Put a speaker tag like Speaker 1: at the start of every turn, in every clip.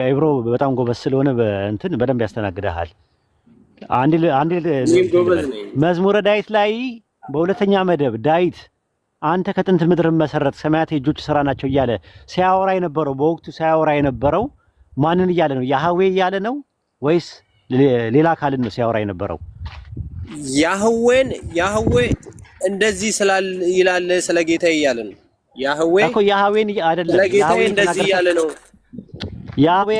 Speaker 1: አይብሮ በጣም ጎበዝ ስለሆነ በእንትን በደንብ ያስተናግደሃል። አንድ መዝሙረ ዳዊት ላይ በሁለተኛ መደብ ዳዊት አንተ ከጥንት ምድርን መሰረት ሰማያት የእጆች ስራ ናቸው እያለ ሲያወራ የነበረው በወቅቱ ሲያወራ የነበረው ማንን እያለ ነው? ያህዌ እያለ ነው ወይስ ሌላ አካልን ነው ሲያወራ የነበረው?
Speaker 2: ያህዌ እንደዚህ ይላል ስለ ጌታዬ እያለ ነው።
Speaker 1: ያህዌን አይደለም
Speaker 2: ስለ ጌታዬ እንደዚህ እያለ ነው።
Speaker 1: ያህዌ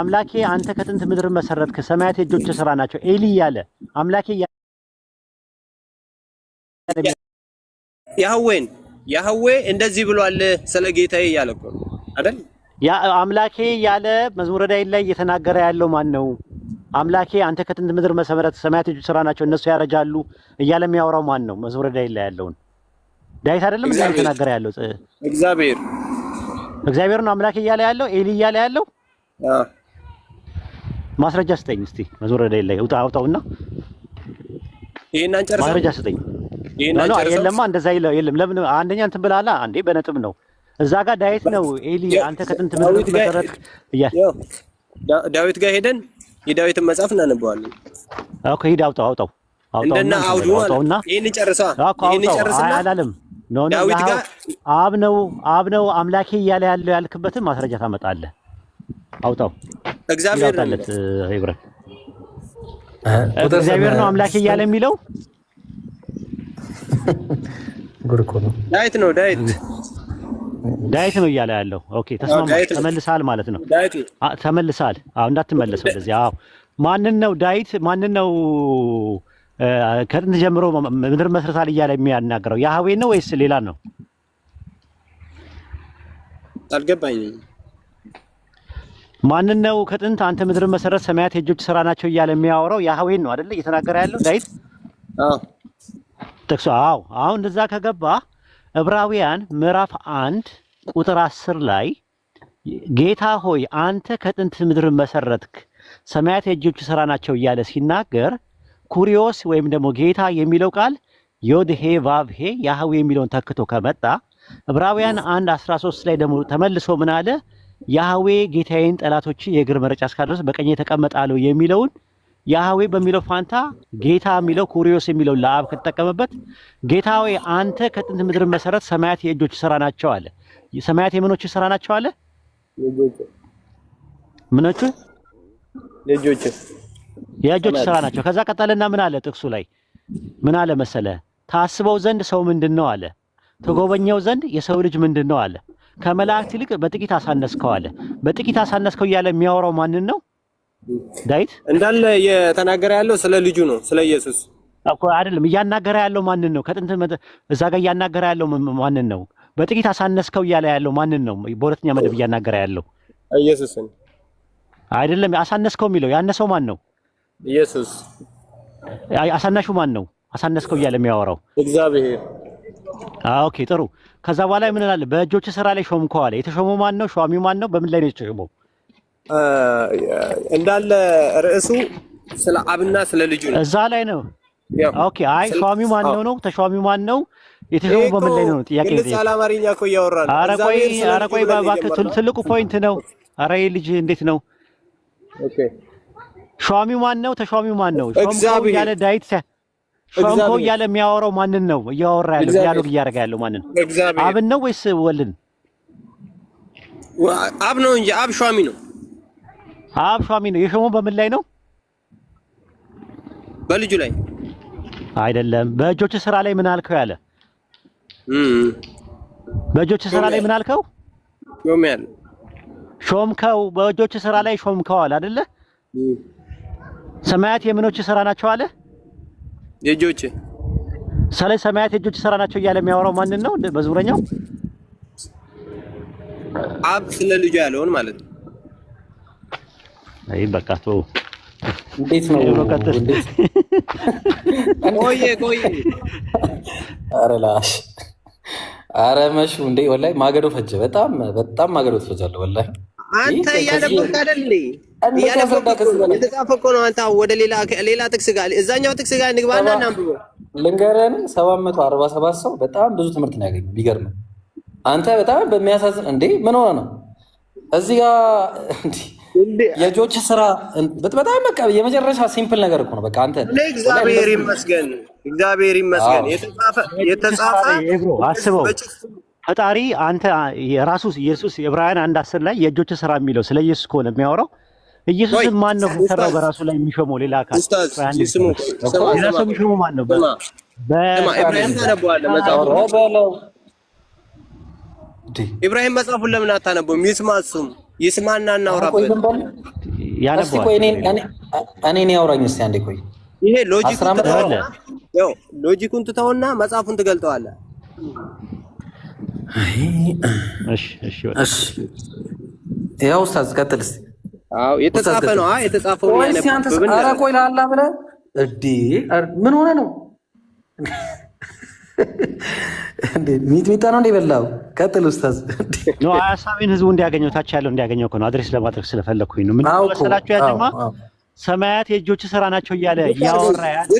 Speaker 1: አምላኬ አንተ ከጥንት ምድርን መሰረትክ ሰማያት የእጆች ስራ ናቸው ኤሊ እያለ አምላኬ
Speaker 2: ያህዌ እንደዚህ ብሏል ስለ ጌታዬ እያለ እኮ ነው አይደል?
Speaker 1: ያ አምላኬ ያለ መዝሙረ ዳዊት ላይ እየተናገረ ያለው ማን ነው? አምላኬ አንተ ከጥንት ምድር መሰረት ሰማያት የእጆች ስራ ናቸው እነሱ ያረጃሉ እያለ የሚያወራው ማን ነው? መዝሙረ ዳዊት ላይ ያለውን ዳዊት አይደለም እንዴ እየተናገረ ያለው? እግዚአብሔር ነው አምላኬ እያለ ያለው ኤሊ እያለ ያለው። ማስረጃ ስጠኝ እስቲ መዝሙረ ዳዊት ላይ አውጣውና
Speaker 2: ይሄን አንጨርሰው።
Speaker 1: ማስረጃ ስጠኝ። የለማ እንደዛ የለም። ለምን አንደኛ እንትን ብላላ አንዴ በነጥብ ነው እዛ ጋር ዳዊት ነው ኤሊ አንተ ከጥንት ምድር መሰረት
Speaker 2: ዳዊት ጋር ሄደን የዳዊትን መጽሐፍ እናነበዋለን።
Speaker 1: ኦኬ ሂድ አውጣው
Speaker 2: እንደና አውጣውና ይሄን ጨርሰና
Speaker 1: አላለም ኖ ዳዊት ጋር አብ ነው አምላኬ እያለ ያለው ያልክበትን ማስረጃ ታመጣለህ። አውጣው
Speaker 2: እግዚአብሔር
Speaker 1: ነው አምላኬ እያለ የሚለው
Speaker 3: ጉርኮ ነው
Speaker 2: ዳዊት
Speaker 1: ነው እያለ ያለው። ኦኬ ተመልሰሃል ማለት ነው። ተመልሰሃል። እንዳትመለስ ወደዚህ። ማንን ነው ዳዊት ማንን ነው ከጥንት ጀምሮ ምድር መስርታል እያለ የሚያናገረው? ያህዌ ነው ወይስ ሌላ ነው?
Speaker 2: አልገባኝም።
Speaker 1: ማንን ነው ከጥንት አንተ ምድር መሰረት ሰማያት የእጆች ስራ ናቸው እያለ የሚያወራው? ያህዌን ነው አይደል እየተናገረ ያለው ዳዊት? ጥቅሱ አሁን እንደዛ ከገባ ዕብራውያን ምዕራፍ 1 ቁጥር 10 ላይ ጌታ ሆይ አንተ ከጥንት ምድር መሰረትክ ሰማያት የእጆች ስራ ናቸው እያለ ሲናገር ኩሪዮስ ወይም ደግሞ ጌታ የሚለው ቃል ዮድሄ ቫቭሄ ያህዌ የሚለውን ተክቶ ከመጣ ዕብራውያን 1:13 ላይ ደግሞ ተመልሶ ምን አለ? ያህዌ ጌታዬን ጠላቶች የእግር መረጫ እስካደረስ በቀኝ ተቀመጣለሁ የሚለውን ያህዌ በሚለው ፋንታ ጌታ የሚለው ኩሪዮስ የሚለው ለአብ ከተጠቀመበት ጌታ ሆይ አንተ ከጥንት ምድር መሰረት ሰማያት የእጆች ስራ ናቸው አለ። ሰማያት የምኖች ስራ ናቸው አለ? ምኖቹ የእጆች ስራ ናቸው። ከዛ ቀጠልና ምን አለ? ጥቅሱ ላይ ምን አለ መሰለ? ታስበው ዘንድ ሰው ምንድነው አለ። ተጎበኘው ዘንድ የሰው ልጅ ምንድነው አለ። ከመላእክት ይልቅ በጥቂት አሳነስከው አለ። በጥቂት አሳነስከው እያለ የሚያወራው ማንን ነው? ዳዊት
Speaker 2: እንዳለ እየተናገረ ያለው ስለ ልጁ ነው፣ ስለ ኢየሱስ
Speaker 1: እኮ አይደለም። እያናገረ ያለው ማንን ነው? ከጥንት እዛ ጋር እያናገረ ያለው ማንን ነው? በጥቂት አሳነስከው እያለ ያለው ማንን ነው? በሁለተኛ መደብ እያናገረ ያለው
Speaker 2: ኢየሱስን
Speaker 1: አይደለም። አሳነስከው የሚለው ያነሰው ማን ነው?
Speaker 2: ኢየሱስ።
Speaker 1: አሳናሹ ማን ነው? አሳነስከው እያለ የሚያወራው
Speaker 2: እግዚአብሔር።
Speaker 1: ኦኬ ጥሩ። ከዛ በኋላ ምን አለ? በእጆች ስራ ላይ ሾምከው አለ። የተሾመው ማን ነው? ሿሚው ማን ነው? በምን ላይ ነው የተሾመው?
Speaker 2: እንዳለ ርዕሱ ስለ አብና ስለ ልጁ ነው።
Speaker 1: እዛ ላይ ነው። ኦኬ አይ ሿሚው ማን ነው? ተሿሚው ማን ነው? የተሾመው በምን ላይ ነው? ጥያቄ ነው።
Speaker 2: ግልጽ አማርኛ እኮ እያወራን ነው።
Speaker 1: ኧረ ቆይ እባክህ ትልቁ ፖይንት ነው። ኧረ ልጅ እንዴት ነው?
Speaker 2: ኦኬ
Speaker 1: ሿሚው ማን ነው? ተሿሚው ማን ነው? ሾምከው ያለ ዳዊት ሾምከው ያለ የሚያወራው ማንን ነው? እያወራ ያለው ዲያሎግ እያደረገ ያለው ማንን ነው? አብን ነው ወይስ ወልን?
Speaker 2: አብ ነው እንጂ አብ ሿሚ ነው።
Speaker 1: አብ ሿሚ ነው። የሾመው በምን ላይ ነው?
Speaker 2: በልጁ ላይ
Speaker 1: አይደለም። በእጆች ስራ ላይ ምን አልከው ያለ? በእጆች ስራ ላይ ምን አልከው? ሾምከው። በእጆች ስራ ላይ ሾምከው አለ አይደለ? ሰማያት የምኖች ስራ ናቸው አለ?
Speaker 2: የእጆች
Speaker 1: ስለ ሰማያት የእጆች ስራ ናቸው እያለ የሚያወራው ማንን ነው? መዝሙረኛው
Speaker 2: አብ ስለ ልጁ ያለውን ማለት ነው።
Speaker 1: አይ በቃ ተው።
Speaker 3: እንዴት ነው?
Speaker 2: ቆይ
Speaker 3: ኧረ ላሽ ኧረ መሹ እንዴ ወላሂ ማገዶ ፈጀ። በጣም ማገዶ ትፈጃለህ ወላሂ።
Speaker 2: አንተ እያነበብክ አይደል እንዴ? የተጻፈ እኮ ነው። አንተ ወደ ሌላ ጥቅስ ጋር እዛኛው ጥቅስ ጋር እንግባና እናንብበው።
Speaker 3: ልንገርህ 747 ሰው በጣም ብዙ ትምህርት ነው ያገኘው። ቢገርም አንተ በጣም በሚያሳዝን እንዴ ምን ሆነ ነው እዚህ ጋር የእጆች ስራ በጣም በቃ የመጨረሻ ሲምፕል ነገር እኮ ነው። በቃ አንተ
Speaker 2: እግዚአብሔር ይመስገን የተጻፈ
Speaker 1: አስበው ፈጣሪ አንተ የራሱ ኢየሱስ ዕብራውያን 1:10 ላይ የእጆች ስራ የሚለው ስለ ኢየሱስ ከሆነ የሚያወራው ኢየሱስን ማን ነው ሰራው? በራሱ ላይ የሚሾመው ሌላ አካል ሌላ ሰው የሚሾመው ማን ነው?
Speaker 2: በኢብራሂም ታነበዋለህ መጽሐፉን። ኢብራሂም መጽሐፉን ለምን አታነበውም? ይስማ፣ እሱም ይስማና እናውራበት።
Speaker 3: ያነበዋል። እኔ ያውራኝ እስኪ አንዴ ቆይ።
Speaker 2: ይሄ ሎጂኩን ትተውና መጽሐፉን ትገልጠዋለህ።
Speaker 3: እሺ ያው ኡስታዝ ቀጥል እስኪ።
Speaker 2: አዎ የተጻፈ ነው። የተጻፈው ነው ያነበው።
Speaker 3: ኧረ ቆይ ላላ ብለህ ምን ሆነ ነው እንዴ? ሚጥሚጣ ነው እንደ በላው። ቀጥል ኡስታዝ።
Speaker 1: ነው ሐሳቤን ህዝቡ እንዲያገኘው ታች ያለው እንዲያገኘው እኮ ነው አድሬስ ለማድረግ ስለፈለኩኝ ነው። ምን መሰላችሁ ያጀማ ሰማያት የእጆች ስራ ናቸው እያለ ያወራ ያለው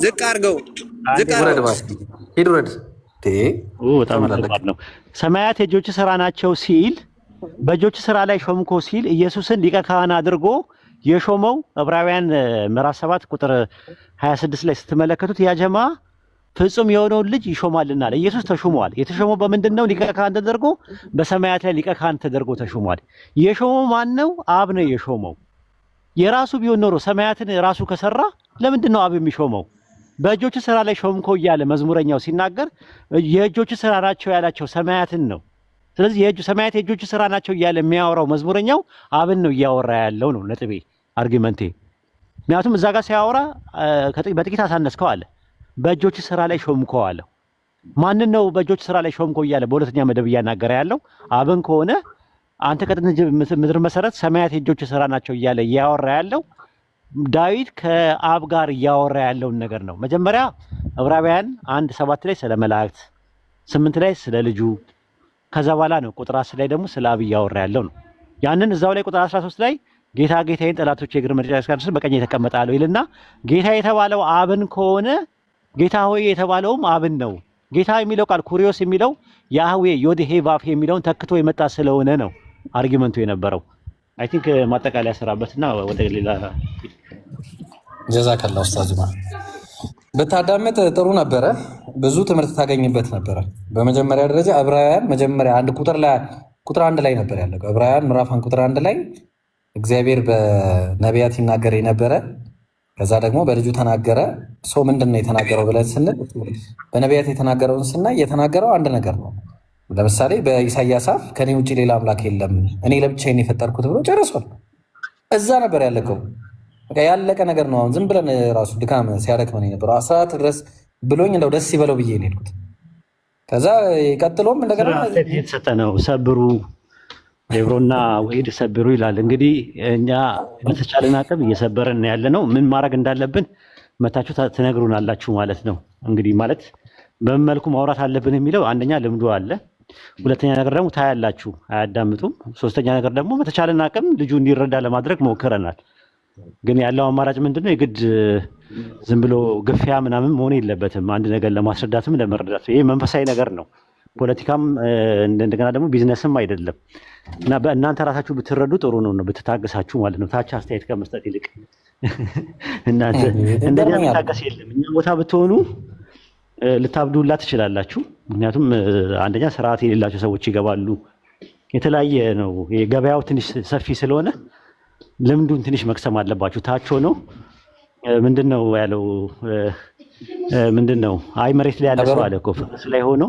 Speaker 2: ዝቅ አድርገው
Speaker 3: ሂድ ውረድ።
Speaker 1: በጣም ነው ሰማያት የእጆች ስራ ናቸው ሲል በእጆች ስራ ላይ ሾምኮ ሲል ኢየሱስን ሊቀ ካህን አድርጎ የሾመው ዕብራውያን ምዕራፍ 7 ቁጥር 26 ላይ ስትመለከቱት ያጀማ ፍጹም የሆነውን ልጅ ይሾማልና አለ። ኢየሱስ ተሾሟል። የተሾመው በምንድነው? ሊቀ ካህን ተደርጎ በሰማያት ላይ ሊቀ ካህን ተደርጎ ተሾሟል። የሾመው ማን ነው? አብ ነው የሾመው። የራሱ ቢሆን ኖሮ ሰማያትን ራሱ ከሰራ ለምንድን ነው አብ የሚሾመው? በእጆች ስራ ላይ ሾምኮ እያለ መዝሙረኛው ሲናገር የእጆች ስራ ናቸው ያላቸው ሰማያትን ነው። ስለዚህ ሰማያት የእጆች ስራ ናቸው እያለ የሚያወራው መዝሙረኛው አብን ነው እያወራ ያለው ነው ነጥቤ፣ አርጊመንቴ። ምክንያቱም እዛ ጋር ሲያወራ በጥቂት አሳነስከው አለ። በእጆች ስራ ላይ ሾምኮ አለ። ማንን ነው በእጆች ስራ ላይ ሾምኮ እያለ በሁለተኛ መደብ እያናገረ ያለው? አብን ከሆነ አንተ ከጥንት ምድር መሰረት ሰማያት የእጆች ስራ ናቸው እያለ እያወራ ያለው ዳዊት ከአብ ጋር እያወራ ያለውን ነገር ነው። መጀመሪያ ዕብራውያን 1:7 ላይ ስለ መላእክት፣ 8 ላይ ስለ ልጁ፣ ከዛ በኋላ ነው ቁጥር 10 ላይ ደግሞ ስለ አብ እያወራ ያለው ነው። ያንን እዛው ላይ ቁጥር 13 ላይ ጌታ ጌታዬን ጠላቶች የእግር መርገጫ ያስቀርስ በቀኝ የተቀመጠ አለው ይልና ጌታ የተባለው አብን ከሆነ ጌታ ሆይ የተባለውም አብን ነው። ጌታ የሚለው ቃል ኩሪዮስ የሚለው ያህዌ ዮድ ሄ ቫፍ የሚለውን ተክቶ የመጣ ስለሆነ ነው አርጊመንቱ የነበረው። አይ ቲንክ ማጠቃለያ ሰራበትና ወደ ሌላ
Speaker 3: ጀዛከላ ኡስታዝ ማ ብታዳምጥ ጥሩ ነበረ። ብዙ ትምህርት ታገኝበት ነበረ። በመጀመሪያ ደረጃ ዕብራውያን መጀመሪያ ቁጥር 1 ላይ ነበር ያለው። ዕብራውያን ምዕራፍ 1 ቁጥር 1 ላይ እግዚአብሔር በነቢያት ይናገር የነበረ ከዛ ደግሞ በልጁ ተናገረ። ሰው ምንድን ነው የተናገረው ብለን ስንል በነቢያት የተናገረውን ስናይ የተናገረው አንድ ነገር ነው። ለምሳሌ በኢሳያስ አፍ ከኔ ውጭ ሌላ አምላክ የለም እኔ ለብቻዬን የፈጠርኩት ብሎ ጨርሷል። እዛ ነበር ያለቀው። ያለቀ ነገር ነው። አሁን ዝም ብለን ራሱ ድካም ሲያደክመን የነበረው 14 ድረስ ብሎኝ እንደው ደስ ይበለው ብዬ ነው የሄድኩት። ከዛ ቀጥሎም እንደገና
Speaker 1: የተሰጠ ነው ሰብሩ ኤብሮና ወሂድ ሰብሩ ይላል። እንግዲህ እኛ በተቻለን አቅም እየሰበረን ያለ ነው። ምን ማድረግ እንዳለብን መታችሁ ትነግሩናላችሁ ማለት ነው። እንግዲህ ማለት በምን መልኩ ማውራት አለብን የሚለው አንደኛ ልምዱ አለ፣ ሁለተኛ ነገር ደግሞ ታያላችሁ አያዳምጡም፣ ሶስተኛ ነገር ደግሞ በተቻለን አቅም ልጁ እንዲረዳ ለማድረግ ሞክረናል። ግን ያለው አማራጭ ምንድነው? የግድ ዝም ብሎ ግፊያ ምናምን መሆን የለበትም። አንድ ነገር ለማስረዳትም ለመረዳት ይሄ መንፈሳዊ ነገር ነው። ፖለቲካም እንደገና ደግሞ ቢዝነስም አይደለም እና በእናንተ ራሳችሁ ብትረዱ ጥሩ ነው ብትታገሳችሁ ማለት ነው። ታች አስተያየት ከመስጠት ይልቅ እናንተ እንደኛ ታገስ የለም። እኛ ቦታ ብትሆኑ ልታብዱላ ትችላላችሁ። ምክንያቱም አንደኛ ስርዓት የሌላቸው ሰዎች ይገባሉ። የተለያየ ነው ገበያው ትንሽ ሰፊ ስለሆነ ልምዱን ትንሽ መቅሰም አለባችሁ። ታች ሆኖ ምንድነው ያለው? ምንድነው አይ መሬት ላይ ያለ ሰው አለ እኮ ፈረስ ላይ ሆኖ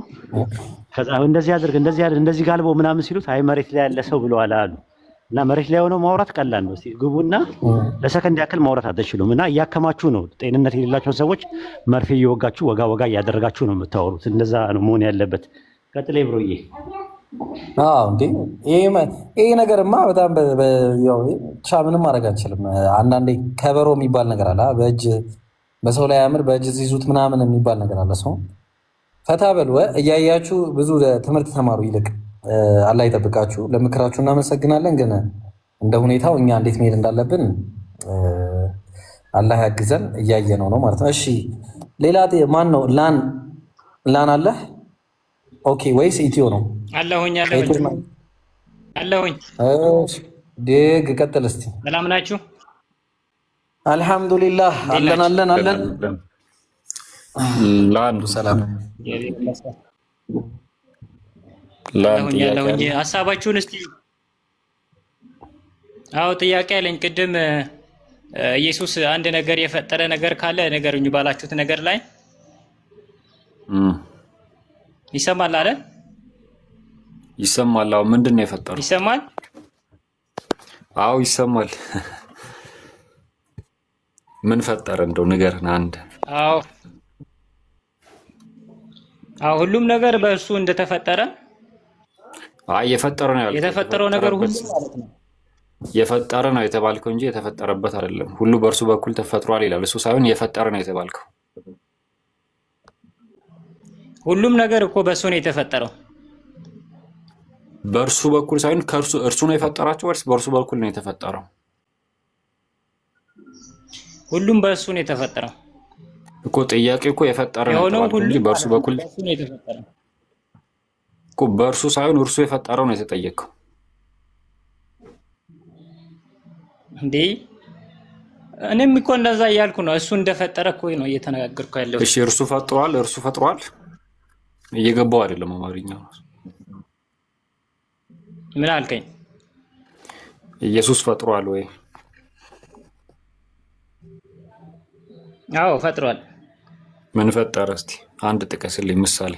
Speaker 1: ከዛ እንደዚህ አድርግ እንደዚህ ጋልበው ምናምን ሲሉት አይ መሬት ላይ ያለ ሰው ብለዋል አሉ። እና መሬት ላይ ሆኖ ማውራት ቀላል ነው። እስቲ ግቡና ለሰከንድ ያክል ማውራት አትችሉም። እና እያከማችሁ ነው። ጤንነት የሌላቸውን ሰዎች መርፌ እየወጋችሁ ወጋ እያደረጋችሁ ነው የምታወሩት። እንደዛ ነው መሆን ያለበት። ቀጥል ብሮዬ።
Speaker 3: እንዴ ይሄ ነገርማ በጣም ብቻ ምንም ማድረግ አንችልም። አንዳንዴ ከበሮ የሚባል ነገር አለ በእጅ በሰው ላይ አምር በእጅ ይዙት ምናምን የሚባል ነገር አለ። ሰው ፈታ በሉ እያያችሁ ብዙ ትምህርት ተማሩ። ይልቅ አላህ ይጠብቃችሁ። ለምክራችሁ እናመሰግናለን። ግን እንደ ሁኔታው እኛ እንዴት መሄድ እንዳለብን አላህ ያግዘን። እያየነው ነው ማለት ነው። እሺ ሌላ ማን ነው? ላን አለ? ኦኬ ወይስ ኢትዮ ነው?
Speaker 4: አለሁኝ።
Speaker 3: ደግ ቀጥል እስቲ።
Speaker 4: ሰላም ናችሁ?
Speaker 3: አልሐምዱሊላህ አለን።
Speaker 5: ለአንዱ
Speaker 3: ሰላም
Speaker 4: ያለሁኝ ሀሳባችሁን እስቲ። አዎ ጥያቄ አለኝ። ቅድም ኢየሱስ አንድ ነገር የፈጠረ ነገር ካለ ነገሩኝ ባላችሁት ነገር ላይ ይሰማል አይደል?
Speaker 5: ይሰማል። አዎ ምንድን ነው የፈጠረው?
Speaker 4: ይሰማል?
Speaker 5: አዎ ይሰማል። ምን ፈጠረ እንደው ንገረን አንድ።
Speaker 4: አዎ ሁሉም ነገር በእሱ እንደተፈጠረ።
Speaker 5: አይ የፈጠረ ነው ያልኩት።
Speaker 4: የተፈጠረው ነገር ሁሉ ማለት ነው
Speaker 5: የፈጠረ ነው የተባልከው እንጂ የተፈጠረበት አይደለም። ሁሉ በእርሱ በኩል ተፈጥሯል ይላል። እሱ ሳይሆን የፈጠረ ነው የተባልከው።
Speaker 4: ሁሉም ነገር እኮ በእሱ ነው የተፈጠረው።
Speaker 5: በእርሱ በኩል ሳይሆን እርሱ ነው የፈጠራቸው ወይስ በእርሱ በኩል ነው የተፈጠረው?
Speaker 4: ሁሉም በእሱ ነው የተፈጠረው
Speaker 5: እኮ። ጥያቄ እኮ የፈጠረ ነው የተባልከው እንጂ በእርሱ በኩል
Speaker 4: ነው የተፈጠረው
Speaker 5: እኮ። በእርሱ ሳይሆን እርሱ የፈጠረው ነው የተጠየቀው
Speaker 4: እንዴ። እኔም እኮ እንደዛ እያልኩ ነው። እሱ እንደፈጠረ እኮ ነው እየተነጋገርኩ ያለው።
Speaker 5: እሺ እርሱ ፈጥሯል። እየገባው አይደለም አማርኛው።
Speaker 4: ምን አልከኝ?
Speaker 5: ኢየሱስ ፈጥሯል ወይ?
Speaker 4: አዎ ፈጥሯል።
Speaker 5: ምን ፈጠረ? እስቲ አንድ ጥቀስልኝ ምሳሌ።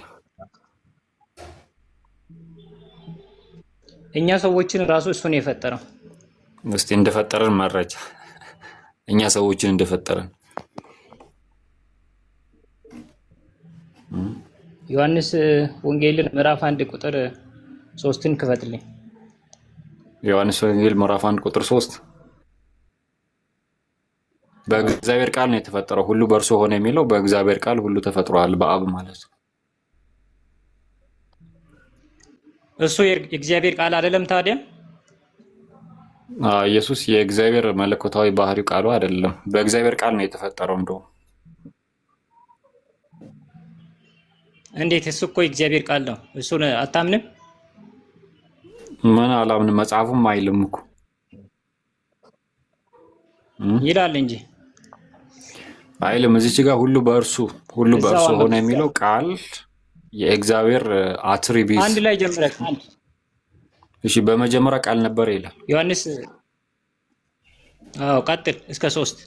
Speaker 4: እኛ ሰዎችን ራሱ እሱ ነው የፈጠረው።
Speaker 5: እስቲ እንደፈጠረን መረጃ። እኛ ሰዎችን እንደፈጠረን
Speaker 4: ዮሐንስ ወንጌልን ምዕራፍ 1 ቁጥር 3ን ክፈትልኝ።
Speaker 5: ዮሐንስ ወንጌል ምዕራፍ 1 ቁጥር 3 በእግዚአብሔር ቃል ነው የተፈጠረው ሁሉ በእርሱ ሆነ የሚለው በእግዚአብሔር ቃል ሁሉ ተፈጥሯል፣ በአብ ማለት ነው።
Speaker 4: እሱ የእግዚአብሔር ቃል አይደለም ታዲያ?
Speaker 5: ኢየሱስ የእግዚአብሔር መለኮታዊ ባህሪው ቃሉ አይደለም። በእግዚአብሔር ቃል ነው የተፈጠረው። እንደው
Speaker 4: እንዴት? እሱ እኮ የእግዚአብሔር ቃል ነው። እሱን አታምንም?
Speaker 5: ምን አላምንም? መጽሐፉም አይልም እኮ
Speaker 4: ይላል እንጂ
Speaker 5: አይልም። እዚች ጋር ሁሉ በእርሱ ሆነ የሚለው ቃል የእግዚአብሔር አትሪቢዩት
Speaker 4: አንድ ላይ ጀምረህ አንድ።
Speaker 5: እሺ በመጀመሪያ ቃል ነበር ይላል
Speaker 4: ዮሐንስ። አዎ ቀጥል እስከ 3።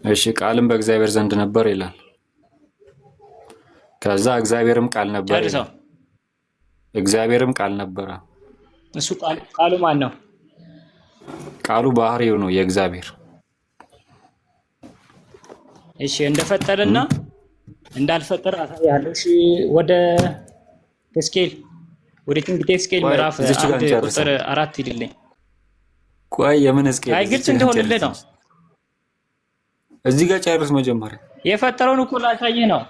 Speaker 5: እሺ ቃልም በእግዚአብሔር ዘንድ ነበር ይላል። ከዛ እግዚአብሔርም ቃል ነበር ይላል። እግዚአብሔርም ቃል ነበረ።
Speaker 4: እሱ ቃሉ ማን ነው?
Speaker 5: ቃሉ ባህሪው ነው የእግዚአብሔር።
Speaker 4: እሺ እንደፈጠረና እንዳልፈጠረ አሳያለሁ። እሺ ወደ ሕዝቅኤል ትንቢተ ሕዝቅኤል ምዕራፍ 1 ቁጥር 4 ይልልኝ።
Speaker 5: ቆይ የምን ሕዝቅኤል?
Speaker 4: አይ ግልጽ እንደሆነልህ ነው።
Speaker 5: እዚህ ጋር ጨርስ መጀመሪያ።
Speaker 4: የፈጠረውን እኮ ላሳየህ ነው።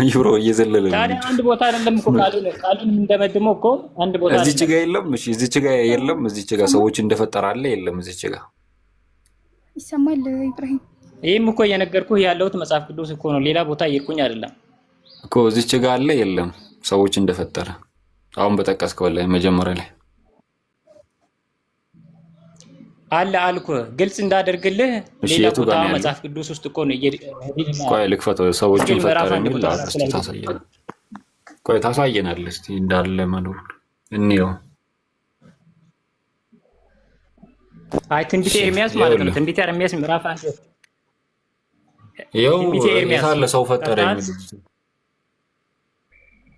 Speaker 5: ይብሮ እየዘለለ ነው።
Speaker 4: ታዲያ አንድ ቦታ አይደለም እኮ ቃሉን እንደመድመው እኮ አንድ ቦታ
Speaker 5: እዚች ጋር የለም። እሺ እዚች ጋር የለም። እዚች ጋር ሰዎች እንደፈጠረ አለ የለም። እዚች ጋር
Speaker 6: ይሰማል ኢብራሂም።
Speaker 4: ይሄም እኮ እየነገርኩህ ያለሁት መጽሐፍ ቅዱስ እኮ ነው። ሌላ ቦታ እየሄድኩኝ አይደለም
Speaker 5: እኮ። እዚች ጋር አለ የለም። ሰዎች እንደፈጠረ አሁን በጠቀስከው ላይ መጀመሪያ ላይ
Speaker 4: አለ አልኩህ። ግልጽ እንዳደርግልህ ሌላ ቦታ መጽሐፍ ቅዱስ ውስጥ እኮ ነው።
Speaker 5: ቆይ ልክፈተው። ሰዎችን ፈጠረ የሚል ታሳየናለህ። ቆይ ታሳየናለህ እስቲ እንዳለ መኖሩን እንየው።
Speaker 4: አይ ትንቢተ ኤርሚያስ ማለት ነው። ትንቢተ ኤርሚያስ ምዕራፍ 1
Speaker 5: ይኸው የታለ ሰው ፈጠረ የሚል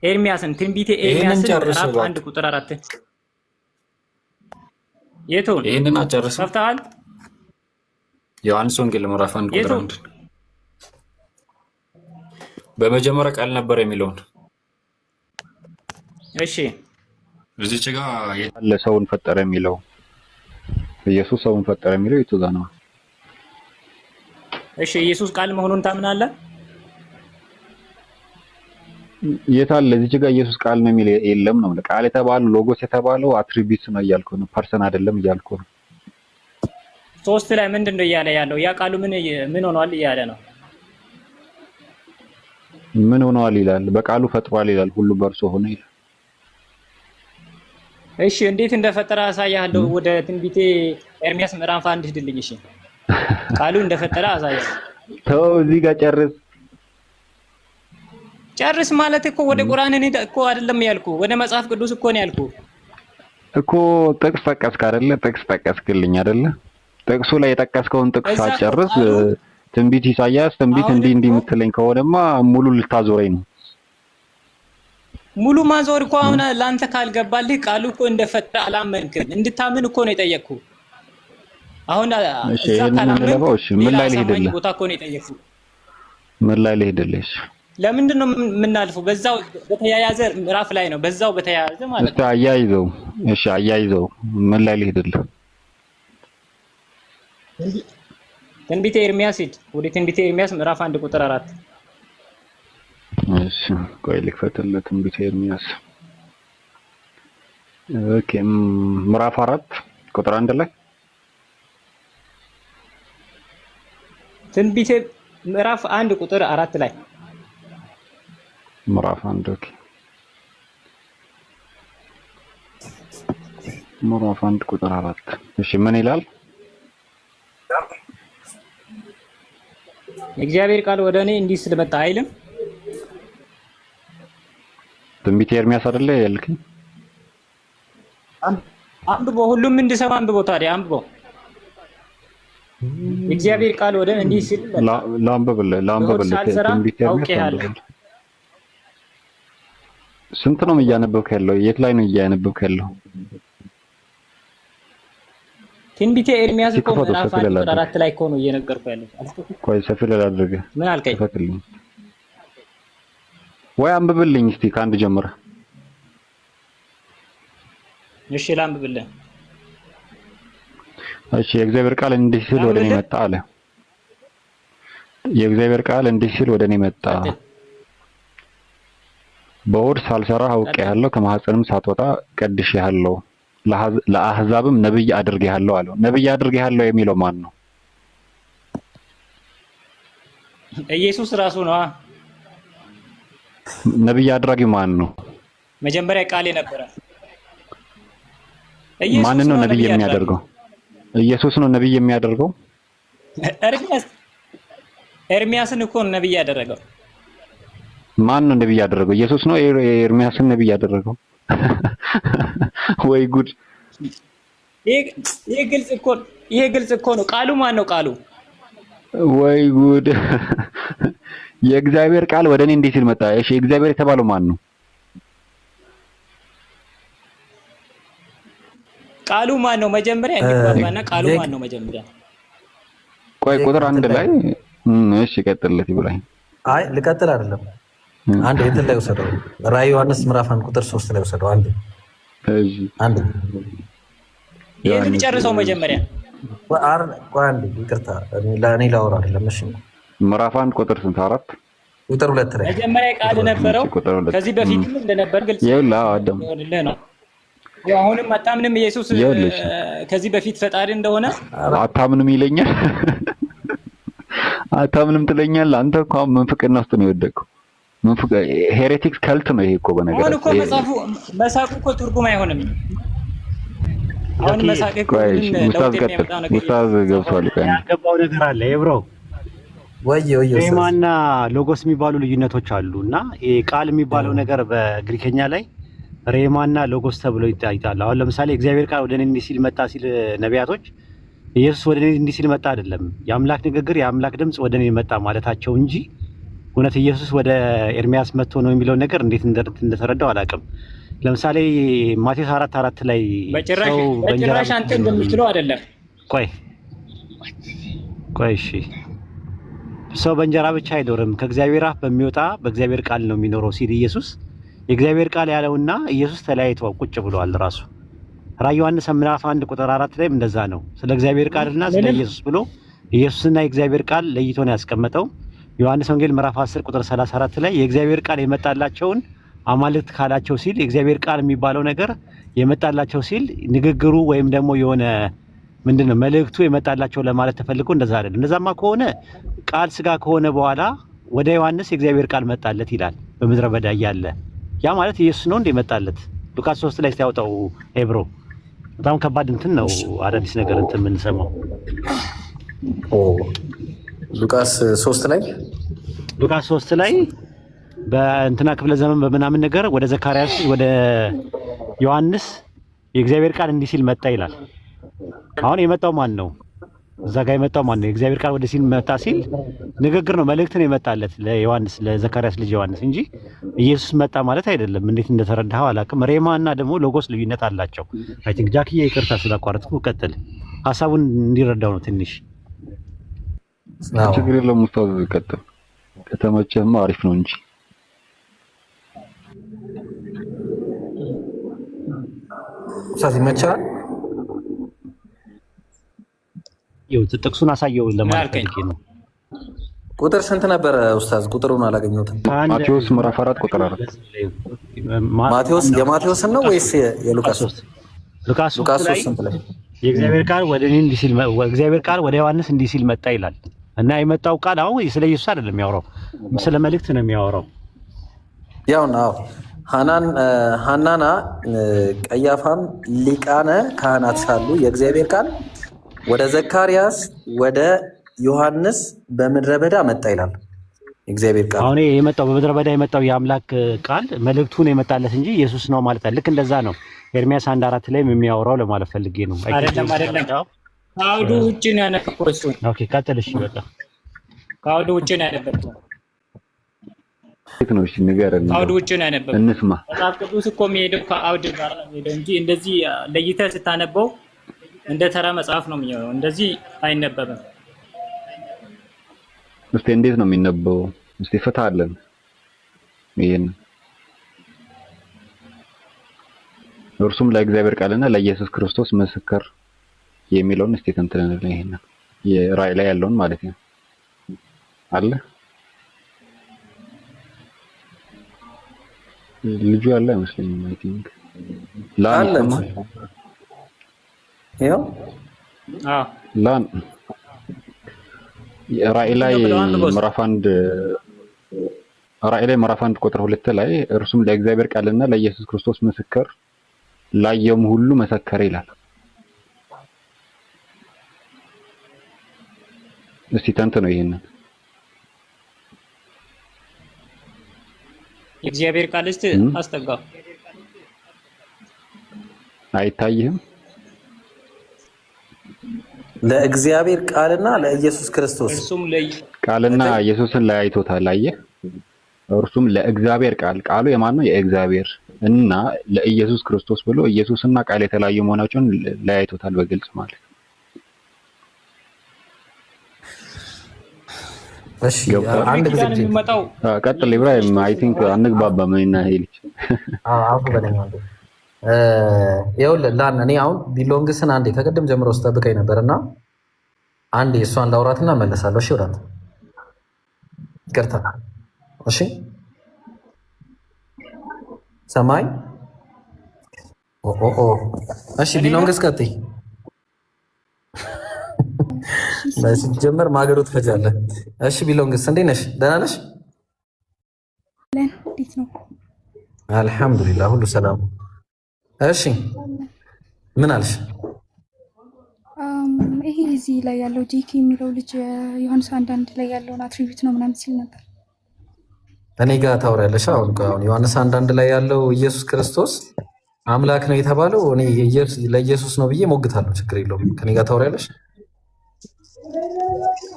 Speaker 4: ኤርሚያስን ትንቢተ ኤርሚያስን ምዕራፍ 1 ቁጥር 4 የቱን?
Speaker 5: ይሄንን አጨርስ
Speaker 4: ከፍተሃል?
Speaker 5: ዮሐንስ ወንጌል ምዕራፍ 1 ቁጥር 1 በመጀመሪያ ቃል ነበር የሚለውን።
Speaker 4: እሺ
Speaker 5: እዚች ጋር
Speaker 7: ያለ ሰውን ፈጠረ የሚለው ኢየሱስ ሰውን ፈጠረ የሚለው የቱ ጋር ነው?
Speaker 4: እሺ ኢየሱስ ቃል መሆኑን ታምናለህ?
Speaker 7: የታለ? እዚች ጋር ኢየሱስ ቃል ነው የሚል የለም ነው። ቃል የተባለው ሎጎስ የተባለው አትሪቢዩት ነው እያልኩ ነው፣ ፐርሰን አይደለም እያልኩ ነው።
Speaker 4: 3 ላይ ምንድን ነው እያለ ያለው? ያ ቃሉ ምን ሆኗል እያለ ነው።
Speaker 7: ምን ሆኗል ይላል? በቃሉ ፈጥሯል ይላል። ሁሉ በእርሱ ሆነ ይላል።
Speaker 4: እሺ እንዴት እንደፈጠረ አሳያለሁ። ወደ ትንቢቴ ኤርሚያስ ምዕራፍ 1 ሂድልኝ። እሺ ቃሉ እንደፈጠረ አሳያለሁ።
Speaker 7: ተው እዚህ ጋር
Speaker 4: ጨርስ ማለት እኮ ወደ ቁርአን እኔ እኮ አይደለም ያልኩ፣ ወደ መጽሐፍ ቅዱስ እኮ ነው ያልኩ
Speaker 7: እኮ። ጥቅስ ጠቀስክ አይደለ? ጥቅስ ጠቀስክልኝ አይደለ? ጥቅሱ ላይ የጠቀስከውን ጥቅስ ሳጨርስ ትንቢት ኢሳይያስ ትንቢት እንዲህ የምትለኝ ከሆነማ ሙሉ ልታዞረኝ ነው።
Speaker 4: ሙሉ ማዞር እኮ አሁን ላንተ ካልገባልህ ቃሉ እኮ እንደፈጠረ አላመንክም። እንድታምን እኮ ነው የጠየቅኩ። አሁን እዛ ካላመንክ
Speaker 7: ምን ላይ ልሄድልህ?
Speaker 4: ቦታ እኮ ነው የጠየቅኩ።
Speaker 7: ምን ላይ ልሄድልህ?
Speaker 4: ለምንድን ነው የምናልፈው? በዛው በተያያዘ ምዕራፍ ላይ ነው። በዛው በተያያዘ ማለት ነው።
Speaker 7: አያይዘው። እሺ አያይዘው። ምን ላይ ልሄድልህ?
Speaker 4: ትንቢተ ኤርሚያስ ሂድ። ወደ ትንቢተ ኤርሚያስ ምዕራፍ 1 ቁጥር 4።
Speaker 7: እሺ ቆይ ልክፈትልህ። ትንቢተ ኤርሚያስ ኦኬ፣ ምዕራፍ 4 ቁጥር 1 ላይ
Speaker 4: ትንቢተ ምዕራፍ 1 ቁጥር 4 ላይ
Speaker 7: ምዕራፍ 1 ኦኬ፣ ምዕራፍ 1 ቁጥር 4 እሺ ምን ይላል?
Speaker 4: የእግዚአብሔር ቃል ወደ እኔ እንዲህ ስለመጣ አይልም?
Speaker 7: ትንቢተ ኤርሚያስ አይደለ ያልከኝ?
Speaker 4: አንብቦ ሁሉም እንዲሰማ አንብቦ። ታዲያ አንብቦ። የእግዚአብሔር ቃል ወደ እኔ እንዲህ ሲል
Speaker 7: ላንብብልህ። ትንቢተ ኤርሚያስ ስንት ነው እያነበብክ ያለው? የት ላይ ነው እያነበብክ ያለው?
Speaker 4: ትንቢተ ኤርሚያስ እኮ ምዕራፍ 1 ቁጥር 4 ላይ እኮ ነው እየነገርኩህ ያለው።
Speaker 7: ቆይ ሰፊ ላድርግ።
Speaker 4: ምን አልከኝ?
Speaker 7: ፈትልኝ ወይ አንብብልኝ እስቲ ከአንድ ጀምረህ።
Speaker 4: እሺ ላንብብልህ።
Speaker 7: እሺ የእግዚአብሔር ቃል እንዲህ ሲል ወደ እኔ መጣ አለ። የእግዚአብሔር ቃል እንዲህ ሲል ወደ እኔ መጣ፣ በሆድ ሳልሰራህ አውቄሃለሁ፣ ከማህፀንም ሳትወጣ ቀድሼሃለሁ፣ ለአህዛብም ነብይ አድርጌሃለሁ አለው። ነብይ አድርጌሃለሁ የሚለው ማን ነው?
Speaker 4: ኢየሱስ ራሱ ነው።
Speaker 7: ነብይ አድራጊው ማን ነው?
Speaker 4: መጀመሪያ ቃል የነበረ
Speaker 7: ማን ነው ነብይ የሚያደርገው? ኢየሱስ ነው ነብይ የሚያደርገው?
Speaker 4: ኤርሚያስን እኮ ነው ነብይ ያደረገው።
Speaker 7: ማን ነው ነብይ ያደረገው? ኢየሱስ ነው ኤርሚያስን ነብይ ያደረገው? ወይ ጉድ! ይሄ ግልጽ እኮ ነው። ቃሉ ማን ነው? ቃሉ ወይ ጉድ! የእግዚአብሔር ቃል ወደ እኔ እንዴት ይል መጣ? እሺ እግዚአብሔር የተባለው ማን ነው?
Speaker 4: ቃሉ ማን ነው? መጀመሪያ እንግባባና ቃሉ ማን ነው መጀመሪያ?
Speaker 7: ቆይ ቁጥር 1 ላይ እሺ ቀጥልለት ይብላኝ።
Speaker 3: አይ ልቀጥል አይደለም። አንድ እንትን ላይ ወሰደው። ራዕይ ዮሐንስ ምዕራፍ 1 ቁጥር 3 ላይ ወሰደው። አንድ
Speaker 4: ይሄን ጨርሰው መጀመሪያ።
Speaker 3: ቆይ አንድ ይቅርታ፣ ለእኔ ላወራ አይደለም። እሺ
Speaker 7: ምዕራፍ 1 ቁጥር 4
Speaker 3: ቁጥር 2 ላይ
Speaker 4: መጀመሪያ ቃል ነበረው፣ ከዚህ በፊትም እንደነበር ግልጽ ነው። አሁንም አታምንም ኢየሱስ ከዚህ በፊት ፈጣሪ እንደሆነ?
Speaker 7: አታምንም ይለኛል። አታምንም ትለኛለህ አንተ እኮ መንፍቅና ውስጥ ነው የወደቅከው። ሄሬቲክስ ካልት ነው ይሄ እኮ። በነገራችን
Speaker 4: እኮ መሳቁ እኮ ትርጉም አይሆንም። አሁን መሳቅ እኮ
Speaker 7: ኡስታዝ ገብቷል።
Speaker 1: ያገባው ነገር አለ ብሮ። ሬማና ሎጎስ የሚባሉ ልዩነቶች አሉ እና ቃል የሚባለው ነገር በግሪከኛ ላይ ሬማና ሎጎስ ተብሎ ይታያል። አሁን ለምሳሌ እግዚአብሔር ቃል ወደ እኔ እንዲህ ሲል መጣ ሲል ነቢያቶች ኢየሱስ ወደ እኔ እንዲህ ሲል መጣ አይደለም። የአምላክ ንግግር የአምላክ ድምጽ ወደ እኔ መጣ ማለታቸው እንጂ እውነት ኢየሱስ ወደ ኤርሚያስ መጥቶ ነው የሚለው ነገር እንዴት እንደተረዳው አላውቅም። ለምሳሌ ማቴዎስ 4:4 ላይ
Speaker 4: በጭራሽ አንተ እንደምትለው አይደለም።
Speaker 1: ቆይ እሺ፣ ሰው በእንጀራ ብቻ አይኖርም ከእግዚአብሔር አፍ በሚወጣ በእግዚአብሔር ቃል ነው የሚኖረው ሲል ኢየሱስ የእግዚአብሔር ቃል ያለውና ኢየሱስ ተለያይተው ቁጭ ብለዋል። ራሱ ራዕይ ዮሐንስ ምዕራፍ 1 ቁጥር 4 ላይ እንደዛ ነው። ስለ እግዚአብሔር ቃልና ስለ ኢየሱስ ብሎ ኢየሱስና የእግዚአብሔር ቃል ለይቶ ነው ያስቀመጠው። ዮሐንስ ወንጌል ምዕራፍ 10 ቁጥር 34 ላይ የእግዚአብሔር ቃል የመጣላቸውን አማልክት ካላቸው ሲል የእግዚአብሔር ቃል የሚባለው ነገር የመጣላቸው ሲል ንግግሩ ወይም ደግሞ የሆነ ምንድነው መልእክቱ የመጣላቸው ለማለት ተፈልጎ እንደዛ አይደለም። እንደዛማ ከሆነ ቃል ስጋ ከሆነ በኋላ ወደ ዮሐንስ የእግዚአብሔር ቃል መጣለት ይላል በምድረ በዳ እያለ። ያ ማለት ኢየሱስ ነው እንደ መጣለት ሉቃስ 3 ላይ ሲያወጣው ኤብሮ በጣም ከባድ እንትን ነው። አዳዲስ ነገር እንትን የምንሰማው
Speaker 3: ሉቃስ 3 ላይ በእንትና ክፍለ ዘመን በምናምን ነገር ወደ ዘካርያስ ወደ ዮሐንስ የእግዚአብሔር ቃል እንዲህ ሲል መጣ ይላል። አሁን የመጣው ማን ነው? እዛ ጋር የመጣው ማን ነው? የእግዚአብሔር ቃል ወደ ሲል መጣ ሲል ንግግር ነው፣ መልእክት ነው የመጣለት ለዮሐንስ ለዘካርያስ ልጅ ዮሐንስ እንጂ ኢየሱስ መጣ ማለት አይደለም። እንዴት እንደተረዳኸው አላውቅም። ሬማ እና ደግሞ ሎጎስ ልዩነት አላቸው። አይ ቲንክ ጃክዬ ይቅርታ ስላቋረጥኩ ቀጥል። ሐሳቡን እንዲረዳው ነው ትንሽ።
Speaker 7: ችግር የለውም ሙስታዝ ቀጥል። ከተመቸህማ አሪፍ ነው እንጂ
Speaker 3: ኡስታዝ ይመቻል።
Speaker 1: ጥቅሱን አሳየው ለማለት ነው።
Speaker 3: ቁጥር ስንት ነበረ ኡስታዝ? ቁጥሩን አላገኘሁትም።
Speaker 7: ማቴዎስ ምዕራፍ 4 ቁጥር 4
Speaker 3: ማቴዎስ የማቴዎስን ነው ወይስ የሉቃስ?
Speaker 1: ሉቃስ 3 ላይ የእግዚአብሔር ቃል ወደ እኔ እንዲህ ሲል እግዚአብሔር ቃል ወደ ዮሐንስ እንዲህ ሲል መጣ ይላል እና የመጣው ቃል አሁን ስለ ኢየሱስ አይደለም የሚያወራው፣ ስለ መልእክት ነው የሚያወራው።
Speaker 3: ያው ነው ሐናና ቀያፋም ሊቃነ ካህናት ሳሉ የእግዚአብሔር ቃል ወደ ዘካርያስ ወደ ዮሐንስ በምድረ በዳ መጣ ይላል። የእግዚአብሔር ቃል
Speaker 1: አሁን የመጣው በምድረ በዳ የመጣው የአምላክ ቃል መልእክቱን የመጣለት እንጂ ኢየሱስ ነው ማለት አይደል። ልክ እንደዛ ነው ኤርሚያስ 1:4 ላይ የሚያወራው ለማለት ፈልጌ ነው።
Speaker 4: አይደለም ከአውዱ ውጭ ነው ያነበብኩት እሱን።
Speaker 1: ኦኬ ቀጥል። እሺ በቃ
Speaker 4: ከአውዱ ውጭ ነው ያነበብኩት።
Speaker 7: ነው እሺ ንገረን።
Speaker 4: ከአውዱ ውጭ ነው ያነበብኩት።
Speaker 7: እንስማ።
Speaker 4: መጽሐፍ ቅዱስ እኮ የሚሄደው ከአውድ ጋር ነው የሚሄደው እንጂ እንደዚህ ለይተህ ስታነበው እንደ ተራ መጽሐፍ ነው የሚሆነው። እንደዚህ አይነበብም።
Speaker 7: እስቲ እንዴት ነው የሚነበበው? እስቲ ፈታለን ይሄን እርሱም ለእግዚአብሔር ቃልና ለኢየሱስ ክርስቶስ ምስክር የሚለውን እስቲ ተንትነን ይሄን የራእይ ላይ ያለውን ማለት ነው አለ ልጁ ያለ አይመስለኝም። አይ ቲንክ ላን ላን ራእይ ላይ ምዕራፍ 1 ቁጥር 2 ላይ እርሱም ለእግዚአብሔር ቃልና ለኢየሱስ ክርስቶስ ምስክር ላየውም ሁሉ መሰከረ ይላል። እስቲ ተንትነው ይሄንን
Speaker 4: የእግዚአብሔር ቃል እስቲ አስጠጋው።
Speaker 7: አይታይህም?
Speaker 3: ለእግዚአብሔር ቃልና ለኢየሱስ ክርስቶስ
Speaker 7: ቃልና ኢየሱስን ለያይቶታል። አየህ? እርሱም ለእግዚአብሔር ቃሉ የማን ነው? የእግዚአብሔር እና ለኢየሱስ ክርስቶስ ብሎ ኢየሱስና ቃል የተለያዩ መሆናቸውን ለያይቶታል በግልጽ ማለት ነው።
Speaker 3: እሺ አንድ ጊዜ
Speaker 4: የሚመጣው
Speaker 7: ቀጥል ኢብራሂም። አይ ቲንክ አንግባባም እና ሄልች
Speaker 3: አፉ በለኝ አንዴ ይኸውልህ እኔ አሁን ቢሎንግስን አንዴ ከቅድም ጀምሮ ስጠብቀኝ ነበርና አንዴ እሷን ላውራትና እመለሳለሁ። እሺ ወራት ይቅርታ። እሺ ሰማይ እሺ ቢሎንግስ ቀጥይ። ሲጀመር ማገዶ ትፈጃለህ። እሺ ቢሎንግስ እንዴት ነሽ? ደህና ነሽ?
Speaker 6: እንዴት ነው?
Speaker 3: አልሐምዱሊላህ ሁሉ ሰላም። እሺ ምን አልሽ?
Speaker 6: ይሄ እዚህ ላይ ያለው ጄኬ የሚለው ልጅ ዮሐንስ 1:1 ላይ ያለውን አትሪቢዩት ነው ምናምን ሲል ነበር።
Speaker 3: እኔ ጋር ታወሪያለሽ? አሁን ዮሐንስ 1:1 ላይ ያለው ኢየሱስ ክርስቶስ አምላክ ነው የተባለው እኔ ለኢየሱስ ነው ብዬ ሞግታለሁ። ችግር የለውም። ከኔ ጋር ታወሪያለሽ?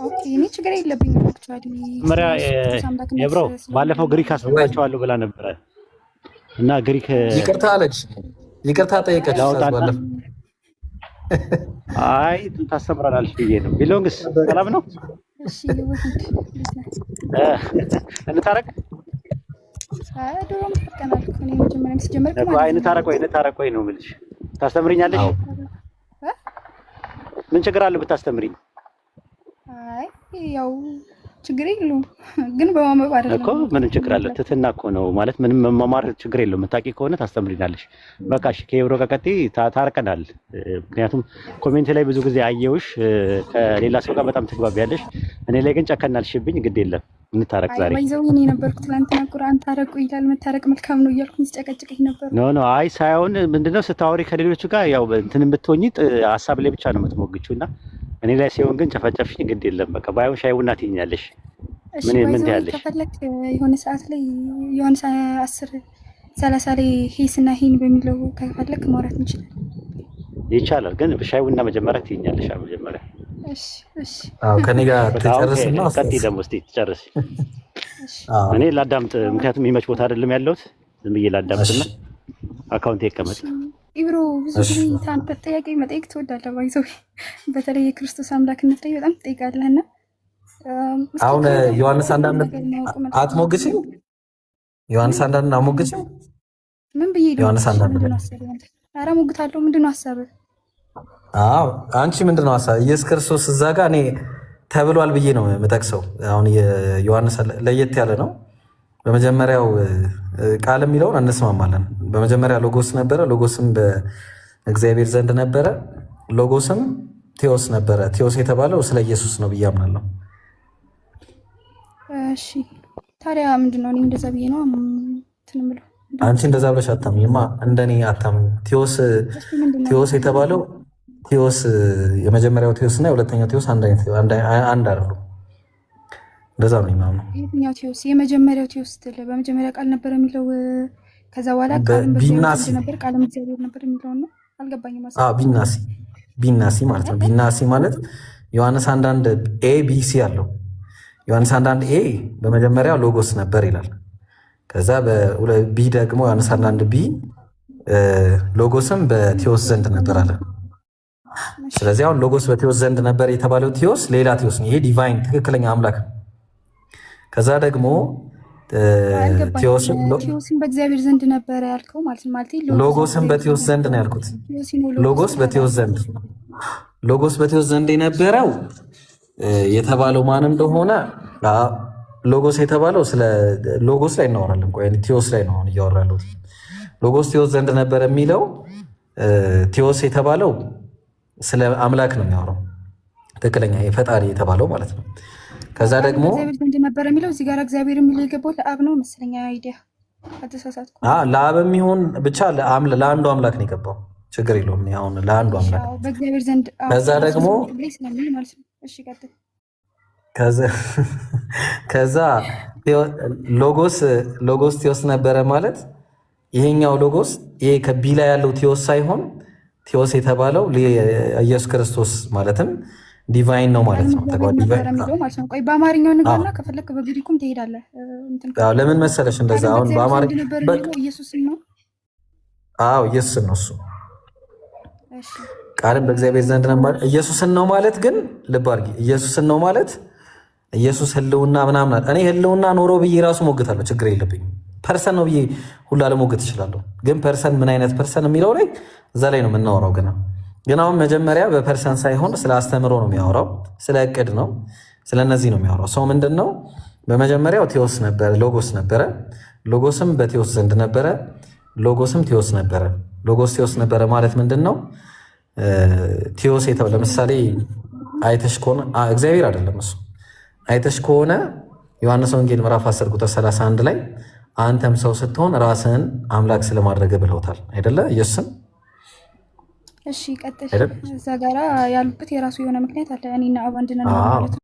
Speaker 6: ኦኬ እኔ ችግር የለብኝም። አክቹአሊ
Speaker 1: መሪያ ኤብሮ ባለፈው ግሪክ አስፈታቸዋለሁ ብላ ነበረ እና ግሪክ
Speaker 3: ይቅርታ አለች። ይቅርታ ጠየቀች ባለፈው።
Speaker 1: አይ ታስተምራለች ብዬ ነው። ቢሎንግስ ሰላም ነው?
Speaker 6: እሺ ወህድ
Speaker 1: እንታረቅ።
Speaker 6: ድሮም ፍቀናል እኮ ነው መጀመሪያም ሲጀመር
Speaker 1: እኮ እንታረቅ ወይ ነው የምልሽ። ታስተምሪኛለሽ? ምን ችግር አለ ብታስተምሪኝ?
Speaker 6: አይ ያው ችግር የለውም ግን በማንበብ አይደለም
Speaker 1: እኮ ምንም ችግር አለ? ትትና እኮ ነው ማለት ምንም መማር ችግር የለውም። የምታውቂ ከሆነ ታስተምሪናለሽ። በቃ እሺ ከብሮ ከቀጤ ታርቀናል። ምክንያቱም ኮሜንት ላይ ብዙ ጊዜ አየውሽ ከሌላ ሰው ጋር በጣም ትግባቢያለሽ። እኔ ላይ ግን ጨከናልሽብኝ። ግድ የለም እንታረቅ ዛሬ።
Speaker 6: ባይዘው እኔ ነበርኩ ትናንትና ቁርአን ታረቁ ይላል መታረቅ መልካም ነው እያልኩኝ ስጨቀጭቀኝ ነበር።
Speaker 1: ኖ አይ ሳይሆን ምንድነው ስታወሪ ከሌሎቹ ጋር ያው እንትን ብትሆኚ ሀሳብ ላይ ብቻ ነው የምትሞግቹና እኔ ላይ ሲሆን ግን ጨፈጨፍኝ። ግድ የለም በቃ ባይሆን ሻይ ቡና ትይኛለሽ። ምን ትያለሽ?
Speaker 6: ከፈለክ የሆነ ሰዓት ላይ ዮሐንስ 10:30 ላይ ሂስና ሂን በሚለው ከፈለክ ማውራት እንችላለን።
Speaker 1: ይቻላል ግን ሻይ ቡና መጀመሪያ ትይኛለሽ። መጀመሪያ
Speaker 6: እሺ
Speaker 3: ከኔ ጋር ተጨርስና
Speaker 1: ቀጥይ ደግሞ እስቲ ትጨርሽ። እኔ ላዳምጥ፣ ምክንያቱም የሚመች ቦታ አይደለም ያለሁት። ዝም ብዬ ላዳምጥና አካውንት ይቀመጥ።
Speaker 6: ኢብሮ ብዙ ጊዜ ታንተ ጥያቄ መጠየቅ ትወዳለህ። ባይዘው በተለይ የክርስቶስ አምላክነት ላይ በጣም ትጠይቃለህና
Speaker 3: አሁን ዮሐንስ አንዳንድ አትሞግችም? ዮሐንስ አንዳንድ አሞግችም?
Speaker 6: ምን ብዬ
Speaker 3: ዮሐንስ አንዳንድ
Speaker 6: ኧረ ሞግታለሁ። ምንድነው ሐሳብህ?
Speaker 3: አዎ አንቺ ምንድነው ሐሳብ? ኢየሱስ ክርስቶስ እዛ ጋር እኔ ተብሏል ብዬ ነው የምጠቅሰው። አሁን የዮሐንስ ለየት ያለ ነው። በመጀመሪያው ቃል የሚለውን እንስማማለን። በመጀመሪያ ሎጎስ ነበረ፣ ሎጎስም በእግዚአብሔር ዘንድ ነበረ፣ ሎጎስም ቴዎስ ነበረ። ቴዎስ የተባለው ስለ ኢየሱስ ነው ብዬ አምናለሁ።
Speaker 6: እሺ ታዲያ ምንድነው? እኔ እንደዛ ብዬ ነው እንትን የምለው።
Speaker 3: አንቺ እንደዛ ብለሽ አታምኝማ፣ እንደኔ አታምኝ። ቴዎስ የተባለው ቴዎስ የመጀመሪያው ቴዎስ እና የሁለተኛው ቴዎስ አንድ አይደሉም። እንደዛ ነው የማምነው።
Speaker 6: የትኛው ቴዎስ? የመጀመሪያው ቴዎስ ስትል በመጀመሪያ ቃል ነበር የሚለው ከዛ በኋላ ቃልም በእግዚአብሔር ነበር ቃልም እግዚአብሔር ነበር የሚለው ነው። አልገባኝም።
Speaker 3: ቢናሲ ማለት ነው። ቢናሲ ማለት ዮሐንስ አንዳንድ ኤ ቢ ሲ አለው። ዮሐንስ አንዳንድ ኤ በመጀመሪያ ሎጎስ ነበር ይላል። ከዛ ቢ ደግሞ ዮሐንስ አንዳንድ ቢ ሎጎስም በቴዎስ ዘንድ ነበር አለ። ስለዚህ አሁን ሎጎስ በቴዎስ ዘንድ ነበር የተባለው ቴዎስ ሌላ ቴዎስ ነው። ይሄ ዲቫይን ትክክለኛ አምላክ ነው። ከዛ ደግሞ
Speaker 6: ቴዎስን በእግዚአብሔር ዘንድ ነበረ ያልከው ማለት
Speaker 3: ሎጎስን በቴዎስ ዘንድ ነው ያልኩት። ሎጎስ በቴዎስ ዘንድ የነበረው የተባለው ማን እንደሆነ ሎጎስ የተባለው ስለ ሎጎስ ላይ እናወራለን። ቆይ ቴዎስ ላይ ነው እያወራለሁ። ሎጎስ ቴዎስ ዘንድ ነበር የሚለው ቴዎስ የተባለው ስለ አምላክ ነው የሚያወራው፣ ትክክለኛ የፈጣሪ የተባለው ማለት ነው። ከዛ ደግሞ
Speaker 6: እግዚአብሔር ዘንድ ነበር የሚለው እዚህ ጋር እግዚአብሔር የሚለው የገባው ለአብ ነው መሰለኝ። አይዲያ አተሳሳትኩ።
Speaker 3: ለአብ የሚሆን ብቻ ለአንዱ አምላክ ነው የገባው። ችግር የለውም። አሁን ለአንዱ አምላክ
Speaker 6: በእግዚአብሔር ዘንድ
Speaker 3: ከዛ ደግሞ
Speaker 6: እሺ ቀጥል።
Speaker 3: ከዛ ሎጎስ ቴዎስ ነበረ ማለት ይሄኛው ሎጎስ ይሄ ከቢ ላይ ያለው ቴዎስ ሳይሆን ቴዎስ የተባለው ኢየሱስ ክርስቶስ ማለትም ዲቫይን ነው ማለት ነው።
Speaker 6: ቆይ በአማርኛው ንገርና ከፈለክ በግሪኩም ትሄዳለህ።
Speaker 3: ለምን መሰለሽ እንደዛ አሁን በአማርኛ
Speaker 6: ኢየሱስን ነው።
Speaker 3: አዎ ኢየሱስን ነው እሱ ቃልም በእግዚአብሔር ዘንድ ነው ማለት ኢየሱስን ነው ማለት ግን ልብ አድርጊ፣ ኢየሱስን ነው ማለት ኢየሱስ ህልውና ምናምን አለ። እኔ ህልውና ኖሮ ብዬ ራሱ ሞግታለሁ፣ ችግር የለብኝም። ፐርሰን ነው ብዬ ሁላ ለሞግት እችላለሁ። ግን ፐርሰን ምን አይነት ፐርሰን የሚለው ላይ እዛ ላይ ነው የምናወራው። ግን አሁን መጀመሪያ በፐርሰን ሳይሆን ስለ አስተምሮ ነው የሚያወራው፣ ስለ እቅድ ነው፣ ስለ እነዚህ ነው የሚያወራው። ሰው ምንድን ነው በመጀመሪያው ቴዎስ ነበረ፣ ሎጎስ ነበረ፣ ሎጎስም በቴዎስ ዘንድ ነበረ፣ ሎጎስም ቴዎስ ነበረ። ሎጎስ ቴዎስ ነበረ ማለት ምንድን ነው? ቴዎስ ለምሳሌ አይተሽ ከሆነ እግዚአብሔር አይደለም እሱ። አይተሽ ከሆነ ዮሐንስ ወንጌል ምዕራፍ 10 ቁጥር 31 ላይ አንተም ሰው ስትሆን ራስህን አምላክ ስለማድረግ ብለውታል አይደለ? ኢየሱስን
Speaker 6: እሺ ቀጥል። እዛ ጋራ ያሉበት የራሱ የሆነ ምክንያት አለ። እኔና አብ አንድ ነን ማለት ነው።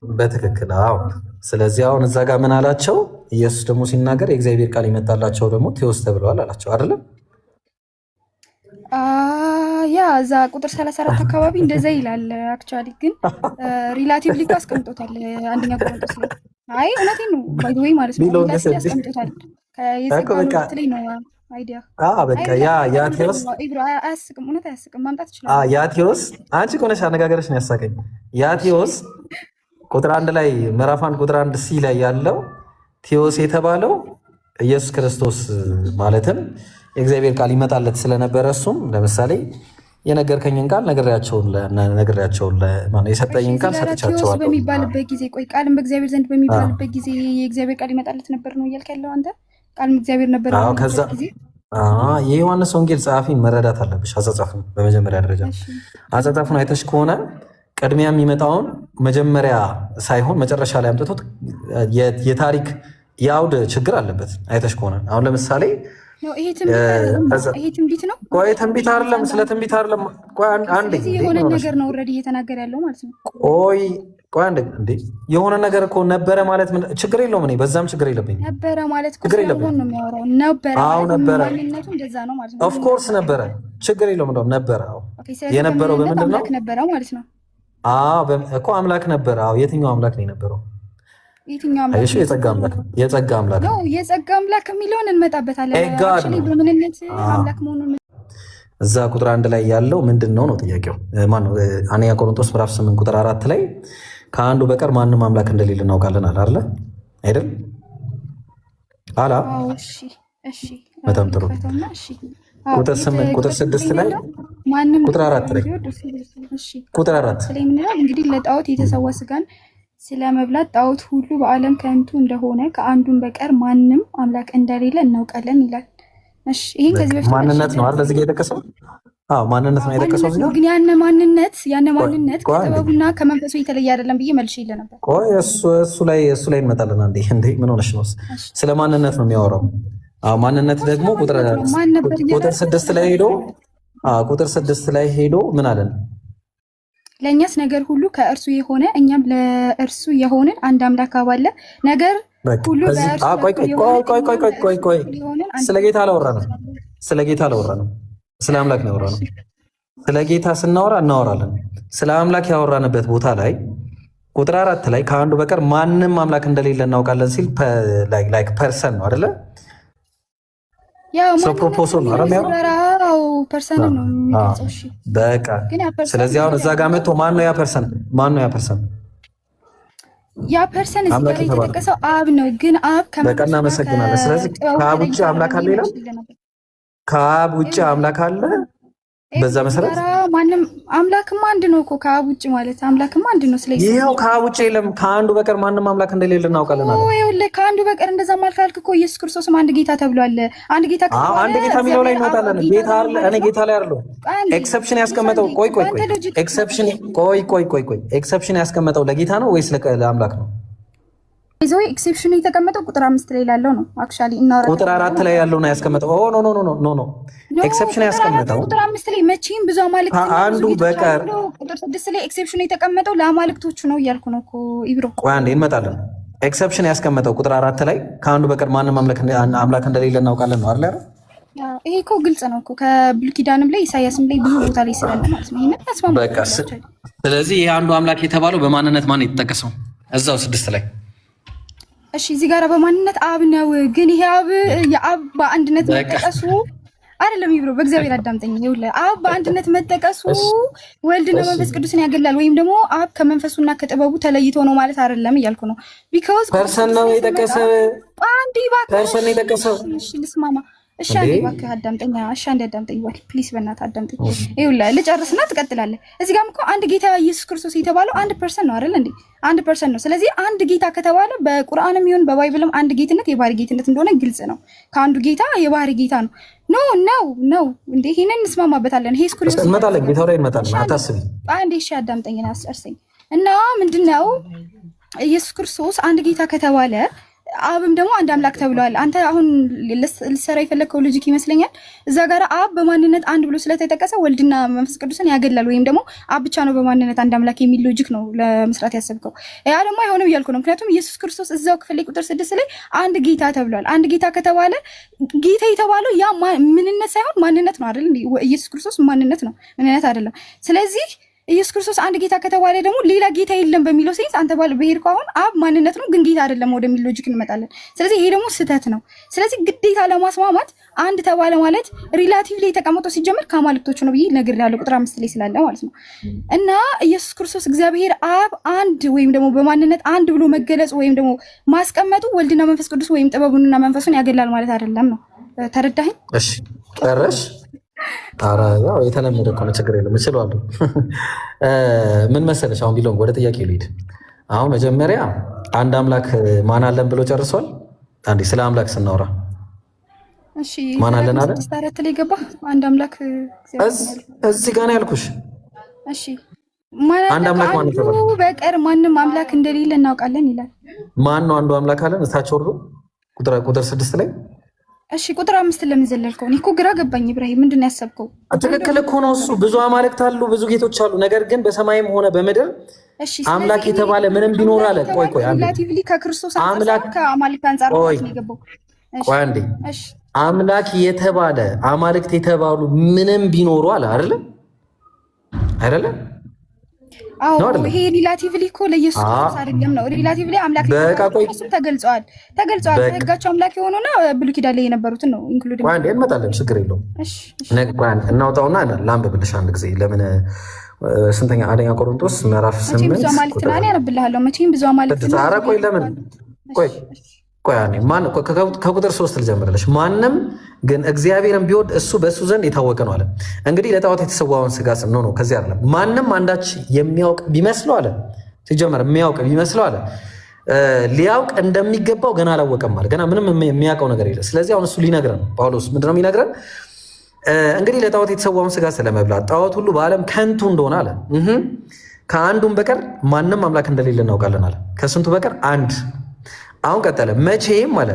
Speaker 3: በትክክል አዎ። ስለዚህ አሁን እዛ ጋር ምን አላቸው? ኢየሱስ ደግሞ ሲናገር የእግዚአብሔር ቃል ይመጣላቸው ደግሞ ቴዎስ ተብለዋል አላቸው አይደለም?
Speaker 6: ያ እዛ ቁጥር 34 አካባቢ እንደዛ ይላል። አክቹአሊ ግን ሪላቲቭሊ እኮ አስቀምጦታል አንደኛ ቆሮንቶስ ላይ። አይ እውነቴን ነው ባይ ወይ ማለት ነው ሪላቲቭሊ አስቀምጦታል። ከየሰቀሉት ላይ ነው አይዲያ።
Speaker 3: በቃ ያ ቴዎስ
Speaker 6: አያስቅም፣ እውነት አያስቅም። ማምጣት ይችላል።
Speaker 3: ያ ቴዎስ አንቺ ቆነሽ አነጋገርሽ ነው ያሳቀኝ። ያ ቴዎስ ቁጥር 1 ላይ ምዕራፍ 1 ቁጥር 1 ሲ ላይ ያለው ቴዎስ የተባለው ኢየሱስ ክርስቶስ ማለትም የእግዚአብሔር ቃል ይመጣለት ስለነበረ እሱም ለምሳሌ የነገርከኝን ቃል ነግሬያቸውን የሰጠኝን ቃል ሰጥቻቸዋለሁ
Speaker 6: በሚባልበት ጊዜ ቆይ ቃልም በእግዚአብሔር ዘንድ በሚባልበት ጊዜ የእግዚአብሔር ቃል ይመጣለት ነበር ነው እያልክ ያለው አንተ? ቃልም እግዚአብሔር ነበር ነው።
Speaker 3: ከዛ የዮሐንስ ወንጌል ጸሐፊ መረዳት አለብሽ። አጻጻፉን በመጀመሪያ ደረጃ አጻጻፉን አይተሽ ከሆነ ቅድሚያ የሚመጣውን መጀመሪያ ሳይሆን መጨረሻ ላይ አምጥቶት የታሪክ የአውድ ችግር አለበት። አይተሽ ከሆነ አሁን ለምሳሌ
Speaker 6: ይሄ ትንቢት ነው።
Speaker 3: ቆይ ትንቢት አይደለም፣ ስለ ትንቢት አይደለም። ቆይ አንዴ
Speaker 6: የሆነ ነገር ነው ኦልሬዲ እየተናገረ ያለው ማለት ነው።
Speaker 3: ቆይ አንዴ እንዴ የሆነ ነገር እኮ ነበረ ማለት ችግር የለውም። እኔ በዛም ችግር የለብኝ።
Speaker 6: ነበረ ማለት ችግር የለብኝ ነው የሚያወራው። ነበረ ማንነቱ እንደዛ ነው ማለት ነው።
Speaker 3: ኦፍ ኮርስ ነበረ፣ ችግር የለውም። እንደውም ነበረ። የነበረው በምንድን ነው?
Speaker 6: ነበረ ማለት ነው
Speaker 3: እኮ አምላክ ነበረ። የትኛው አምላክ ነው የነበረው?
Speaker 6: የትኛው አምላክ?
Speaker 3: የጸጋ አምላክ ነው።
Speaker 6: የጸጋ አምላክ የሚለውን እንመጣበታለን። አክቹሊ በምንነት አምላክ መሆኑን
Speaker 3: እዛ ቁጥር 1 ላይ ያለው ምንድን ነው ነው ጥያቄው። ማነው? አንደኛ ቆሮንቶስ ምዕራፍ 8 ቁጥር 4 ላይ ከአንዱ በቀር ማንም አምላክ እንደሌለ እናውቃለን አለ አይደል?
Speaker 6: እሺ
Speaker 3: በጣም ጥሩ። ቁጥር 8 ቁጥር 6 ላይ ቁጥር 4 ላይ ቁጥር 4
Speaker 6: ስለምንለው እንግዲህ ለጣዖት የተሰዋ ስጋን ስለመብላት ጣዖት ሁሉ በዓለም ከንቱ እንደሆነ ከአንዱን በቀር ማንም አምላክ እንደሌለ እናውቃለን ይላል። እሺ ይሄን ከዚህ በፊት
Speaker 3: ማንነት ነው አይደል? እዚህ ጋር የጠቀሰው ማንነት ነው የጠቀሰው። እዚህ
Speaker 6: ግን ያነ ማንነት ከጥበቡና ከመንፈሱ የተለየ አይደለም ብዬ መልሼ ይለ ነበር።
Speaker 3: ቆይ እሱ ላይ እንመጣለን። እንዴ ምን ሆነሽ ነው? ስለ ማንነት ነው የሚያወራው። ማንነት ደግሞ ቁጥር 6 ላይ ሄዶ ምን አለን?
Speaker 6: ለእኛስ ነገር ሁሉ ከእርሱ የሆነ እኛም ለእርሱ የሆንን አንድ አምላክ አባለ ነገር ሁሉ
Speaker 3: ቆይ ስለ ጌታ አላወራንም። ስለ አምላክ ነው ያወራነው። ስለ ጌታ ስናወራ እናወራለን። ስለ አምላክ ያወራንበት ቦታ ላይ ቁጥር 4 ላይ ከአንዱ በቀር ማንም አምላክ እንደሌለ እናውቃለን ሲል ላይክ ፐርሰን ነው አይደለ? ሰው ፕሮፖሶል ነው
Speaker 6: አይደል? ፐርሰን ነው የሚገልጸው። እሺ
Speaker 3: በቃ ስለዚህ አሁን እዛ ጋር መጥቶ ማን ነው ያ ፐርሰን?
Speaker 6: ያ ፐርሰን እዚህ ጋር የተጠቀሰው አብ ነው። ግን አብ
Speaker 3: በቃ እናመሰግናለን። ስለዚህ ከአብ ውጭ አምላክ አለ ይላል። ከአብ ውጭ አምላክ አለ። በዛ መሰረት
Speaker 6: ማንም አምላክማ አንድ ነው እኮ ከአብ ውጭ ማለት አምላክማ አንድ ነው። ስለዚህ
Speaker 3: ይሄው ከአብ ውጭ የለም፣ ከአንዱ በቀር ማንም አምላክ እንደሌለ እናውቃለን አለ።
Speaker 6: ይኸውልህ ከአንዱ በቀር እንደዛ ማለት ካልክ እኮ ኢየሱስ ክርስቶስም አንድ ጌታ ተብሏል። አንድ ጌታ
Speaker 3: የሚለው ላይ እንወጣለን። ጌታ አይደለ? እኔ ጌታ ላይ አይደለሁ። ኤክሰፕሽን ያስቀመጠው ኤክሰፕሽን ያስቀመጠው ለጌታ ነው ወይስ ለአምላክ ነው?
Speaker 6: ይዘው ኤክሴፕሽኑ የተቀመጠው ቁጥር 5 ላይ ያለው ነው። አክቹአሊ እናወራ
Speaker 3: ቁጥር 4 ላይ ያለው ነው ያስቀመጠው። ኖ ኤክሰፕሽን ያስቀመጠው
Speaker 6: ቁጥር 5 ላይ መቼም ብዙ አማልክት
Speaker 3: አንዱ በቀር
Speaker 6: ቁጥር 6 ላይ ኤክሴፕሽኑ የተቀመጠው ለአማልክቶቹ ነው እያልኩ ነው እኮ ኢብሮ።
Speaker 3: ቆይ አንዴ እንመጣለን። ኤክሰፕሽን ያስቀመጠው ቁጥር 4 ላይ ከአንዱ በቀር ማንም አምላክ እንደሌለ እናውቃለን ነው አይደል?
Speaker 6: ይሄ እኮ ግልጽ ነው እኮ ከብሉይ ኪዳንም ላይ ኢሳያስም ላይ ብዙ ቦታ ላይ ስላለ ማለት ነው። ይሄን ተስማማ
Speaker 3: በቃ። ስለዚህ ይሄ አንዱ አምላክ የተባለው በማንነት ማን የተጠቀሰው? እዛው 6 ላይ
Speaker 6: እሺ እዚህ ጋር በማንነት አብ ነው። ግን ይሄ አብ የአብ በአንድነት መጠቀሱ አይደለም ይብሮ፣ በእግዚአብሔር አዳምጠኝ። ይኸውልህ አብ በአንድነት መጠቀሱ ወልድና መንፈስ ቅዱስን ያገላል ወይም ደግሞ አብ ከመንፈሱና ከጥበቡ ተለይቶ ነው ማለት አይደለም እያልኩ ነው። ቢኮዝ
Speaker 3: ፐርሰን ነው የጠቀሰው።
Speaker 6: አንዴ እባክህ
Speaker 3: ፐርሰን ነው የጠቀሰው።
Speaker 6: እሺ ልስማማ። እሺ አንዴ እባክህ አዳምጠኝ። እሺ አንዴ አዳምጠኝ እባክህ ፕሊስ፣ በእናትህ አዳምጠኝ። ይኸውልህ ልጨርስና ትቀጥላለህ። እዚህ ጋርም እኮ አንድ ጌታ ኢየሱስ ክርስቶስ የተባለው አንድ ፐርሰን ነው አይደል እንዴ? አንድ ፐርሰን ነው። ስለዚህ አንድ ጌታ ከተባለ በቁርአንም ይሁን በባይብልም አንድ ጌትነት የባህሪ ጌትነት እንደሆነ ግልጽ ነው። ከአንዱ ጌታ የባህሪ ጌታ ነው። ነው እንዴ? ይሄንን እንስማማበታለን። ይሄ ስኩል
Speaker 3: እንመጣለን። ጌታው ላይ እንመጣለን። አታስቢ።
Speaker 6: አንዴ እሺ አዳምጠኝና አስጨርሰኝ። እና ምንድነው ኢየሱስ ክርስቶስ አንድ ጌታ ከተባለ አብም ደግሞ አንድ አምላክ ተብሏል። አንተ አሁን ልሰራ የፈለግከው ሎጂክ ይመስለኛል። እዛ ጋር አብ በማንነት አንድ ብሎ ስለተጠቀሰ ወልድና መንፈስ ቅዱስን ያገላል ወይም ደግሞ አብ ብቻ ነው በማንነት አንድ አምላክ የሚል ሎጂክ ነው ለመስራት ያሰብከው። ያ ደግሞ አይሆንም እያልኩ ነው። ምክንያቱም ኢየሱስ ክርስቶስ እዛው ክፍል ላይ ቁጥር 6 ላይ አንድ ጌታ ተብሏል። አንድ ጌታ ከተባለ ጌታ የተባለው ያ ምንነት ሳይሆን ማንነት ነው አይደል? ኢየሱስ ክርስቶስ ማንነት ነው፣ ምንነት አይደለም። ስለዚህ ኢየሱስ ክርስቶስ አንድ ጌታ ከተባለ ደግሞ ሌላ ጌታ የለም በሚለው ሴንስ አንተ ባለ በሄድከው አሁን አብ ማንነት ነው ግን ጌታ አይደለም ወደሚል ሎጂክ እንመጣለን። ስለዚህ ይሄ ደግሞ ስህተት ነው። ስለዚህ ግዴታ ለማስማማት አንድ ተባለ ማለት ሪላቲቭሊ የተቀመጠው ሲጀምር ከአማልክቶቹ ነው ብዬ ነግሬያለሁ ቁጥር 5 ላይ ስላለ ማለት ነው። እና ኢየሱስ ክርስቶስ እግዚአብሔር አብ አንድ ወይም ደግሞ በማንነት አንድ ብሎ መገለጹ ወይም ደግሞ ማስቀመጡ ወልድና መንፈስ ቅዱስ ወይም ጥበቡንና መንፈሱን ያገላል ማለት አይደለም ነው። ተረዳኸኝ?
Speaker 3: እሺ ጨረሽ? ኧረ ያው የተለመደ እኮ ነው፣ ችግር የለም እችላለሁ። ምን መሰለሽ አሁን ቢሎንግ ወደ ጥያቄ ልሂድ። አሁን መጀመሪያ አንድ አምላክ ማን አለን ብሎ ጨርሷል። አንዴ ስለ አምላክ ስናወራ
Speaker 6: እሺ
Speaker 3: ማን አለን አለ?
Speaker 6: ስታረት ላይ ገባ አንድ አምላክ
Speaker 3: እዚህ ጋር ነው ያልኩሽ።
Speaker 6: እሺ አንድ አምላክ ማን ተባለ? በቀር ማንም አምላክ እንደሌለ እናውቃለን ይላል።
Speaker 3: ማን ነው አንዱ አምላክ አለን? እታች ወርዶ ቁጥር 6 ላይ
Speaker 6: እሺ ቁጥር 5 ለምን ዘለልከው? እኔ እኮ ግራ ገባኝ ኢብራሂም፣ ምንድን ነው ያሰብከው?
Speaker 3: ትክክል እኮ ነው እሱ። ብዙ አማልክት አሉ፣ ብዙ ጌቶች አሉ። ነገር ግን በሰማይም ሆነ በምድር አምላክ የተባለ ምንም ቢኖር አለ። ቆይ
Speaker 6: ሪላቲቭሊ ከክርስቶስ አንፃር ከአማልክት አንፃር ነው የገባው።
Speaker 3: ቆይ አንዴ አምላክ የተባለ አማልክት የተባሉ ምንም ቢኖሩ አለ አይደለ?
Speaker 6: አዎ ይሄ ሪላቲቭሊ እኮ ለኢየሱስ ክርስቶስ አይደለም ነው። ሪላቲቭሊ አምላክ ለኢየሱስ ተገልጿል። በሕጋቸው አምላክ የሆኑና ብሉይ ኪዳን ላይ የነበሩትን ነው ኢንክሉድ።
Speaker 3: ቆይ አንዴ እንመጣለን፣ ችግር የለውም። እሺ እናውጣውና ላንብብልሽ አንድ ጊዜ። ለምን ስንተኛ? አንደኛ ቆሮንቶስ ምዕራፍ 8
Speaker 6: ብዙ አማልክት ናን ያነብልሃለሁ። መቼም ብዙ አማልክት
Speaker 3: ነው። ኧረ ቆይ ለምን ቆይ ማን ከቁጥር 3 ልጀምርልሽ። ማንም ግን እግዚአብሔርን ቢወድ እሱ በእሱ ዘንድ የታወቀ ነው አለ። እንግዲህ ለጣዖት የተሰዋውን ስጋ ነው ከዚህ አይደለም። ማንም አንዳች የሚያውቅ ቢመስለው አለ፣ ሲጀመር የሚያውቅ ቢመስለው አለ ሊያውቅ እንደሚገባው ገና አላወቀም አለ። ገና ምንም የሚያውቀው ነገር የለ። ስለዚህ አሁን እሱ ሊነግረን ጳውሎስ ምንድነው የሚነግረን? እንግዲህ ለጣዖት የተሰዋውን ስጋ ስለመብላት ጣዖት ሁሉ በዓለም ከንቱ እንደሆነ አለ። ከአንዱም በቀር ማንም አምላክ እንደሌለ እናውቃለን አለ። ከስንቱ በቀር አንድ። አሁን ቀጠለ። መቼም አለ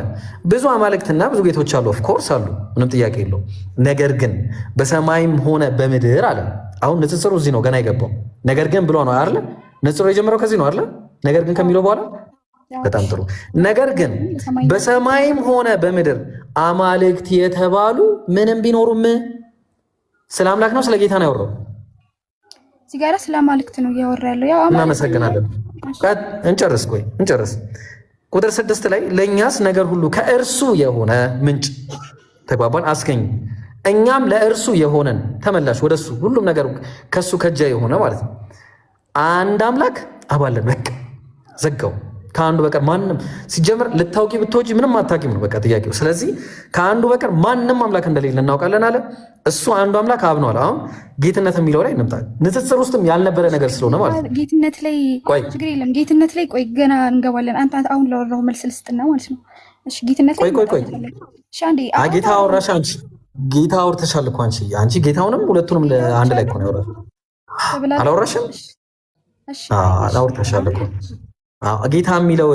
Speaker 3: ብዙ አማልክትና ብዙ ጌቶች አሉ፣ ኦፍኮርስ አሉ፣ ምንም ጥያቄ የለው። ነገር ግን በሰማይም ሆነ በምድር አለ። አሁን ንጽጽሩ እዚህ ነው ገና የገባው። ነገር ግን ብሎ ነው አይደለ? ንጽጽሩ የጀመረው ከዚህ ነው አይደለ? ነገር ግን ከሚለው በኋላ በጣም ጥሩ። ነገር ግን በሰማይም ሆነ በምድር አማልክት የተባሉ ምንም ቢኖሩም ስለ አምላክ ነው ስለ ጌታ ነው ያወራው?
Speaker 6: እዚህ ጋር ስለ አማልክት ነው እያወራ ያለው። ያው
Speaker 3: እናመሰግናለን። እንጨርስ። ቁጥር 6 ላይ ለእኛስ ነገር ሁሉ ከእርሱ የሆነ ምንጭ ተግባባን አስገኝ፣ እኛም ለእርሱ የሆነን ተመላሽ ወደ እሱ፣ ሁሉም ነገር ከእሱ ከእጃ የሆነ ማለት ነው። አንድ አምላክ አባለን። በቃ ዘጋው። ከአንዱ በቀር ማንም ሲጀምር ልታውቂ ብትወጂ ምንም አታውቂም ነው በቃ ጥያቄው። ስለዚህ ከአንዱ በቀር ማንም አምላክ እንደሌለ እናውቃለን አለ። እሱ አንዱ አምላክ አብ ነው አለ። አሁን ጌትነት የሚለው ላይ እንምጣ። ንጽጽር ውስጥም ያልነበረ ነገር ስለሆነ ማለት ነው።
Speaker 6: ጌትነት ላይ ችግር የለም። ጌትነት ላይ ቆይ ገና እንገባለን። አንተ አሁን ላወራው መልስ ልስጥና ማለት ነው። እሺ ጌትነት ላይ
Speaker 3: ቆይ እሺ አንዴ ጌታ አወራሽ አንቺ ጌታ አውርተሻል እኮ አንቺ ጌታውንም ሁለቱንም አንድ ላይ እኮ ነው ያወራሽ። አላወራሽም? እሺ አላወራሻል እኮ ጌታ የሚለው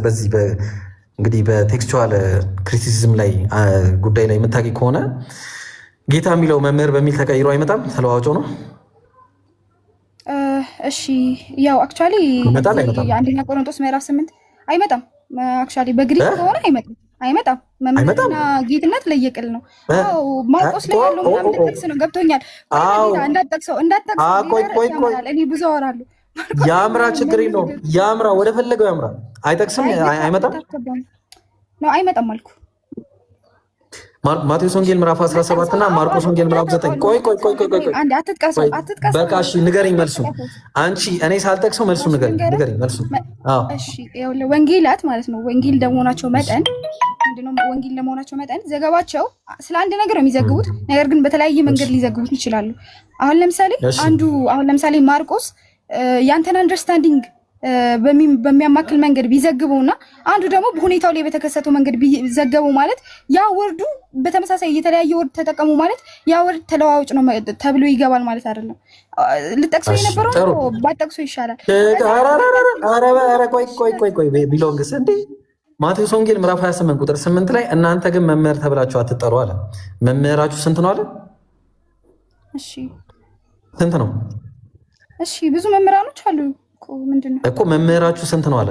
Speaker 3: በዚህ እንግዲህ በቴክስቹዋል ክሪቲሲዝም ላይ ጉዳይ ላይ የምታውቂ ከሆነ ጌታ የሚለው መምህር በሚል ተቀይሮ አይመጣም፣ ተለዋዋጭ ነው።
Speaker 6: እሺ ያው አክቹአሊ አንደኛ ቆሮንቶስ ምዕራፍ 8 አይመጣም። አክቹአሊ በግሪክ ከሆነ አይመጣም። መምህርና ጌትነት ለየቅል ነው። አዎ ማርቆስ ላይ ያለው ምናምን ጥቅስ ነው። ገብቶኛል። እንዳትጠቅሰው እኔ ብዙ አወራለሁ።
Speaker 3: ያምራ ችግር የለውም። ያምራ ወደ ፈለገው ያምራ። አይጠቅስም፣ አይመጣም
Speaker 6: ነው አይመጣም አልኩ።
Speaker 3: ማቴዎስ ወንጌል ምዕራፍ 17 እና ማርቆስ ወንጌል ምዕራፍ 9 ቆይ
Speaker 6: አንዴ አትጥቀሰው።
Speaker 3: በቃ እሺ ንገረኝ መልሱን። አንቺ እኔ ሳልጠቅሰው መልሱን ንገረኝ መልሱን። አዎ
Speaker 6: እሺ ይኸውልህ ወንጌላት ማለት ነው ወንጌል እንደመሆናቸው መጠን ምንድነው ወንጌል እንደመሆናቸው መጠን ዘገባቸው ስለ አንድ ነገር ነው የሚዘግቡት። ነገር ግን በተለያየ መንገድ ሊዘግቡት ይችላሉ። አሁን ለምሳሌ ማርቆስ ያንተን አንደርስታንዲንግ በሚያማክል መንገድ ቢዘግበውና አንዱ ደግሞ በሁኔታው ላይ በተከሰተው መንገድ ቢዘገበው ማለት ያ ወርዱ በተመሳሳይ የተለያየ ወርድ ተጠቀሙ ማለት ያ ወርድ ተለዋዋጭ ነው ተብሎ ይገባል ማለት አይደለም። ልጠቅሰው የነበረው ባጠቅሰው ይሻላል።
Speaker 3: ቆይ ቢሎንግስ እንዴ ማቴዎስ ወንጌል ምዕራፍ 28 ቁጥር 8 ላይ እናንተ ግን መምህር ተብላችሁ አትጠሩ አለ። መምህራችሁ ስንት ነው አለ?
Speaker 6: እሺ
Speaker 3: ስንት ነው?
Speaker 6: እሺ ብዙ መምህራኖች አሉ ምንድነው
Speaker 3: እኮ መምህራችሁ ስንት ነው አለ?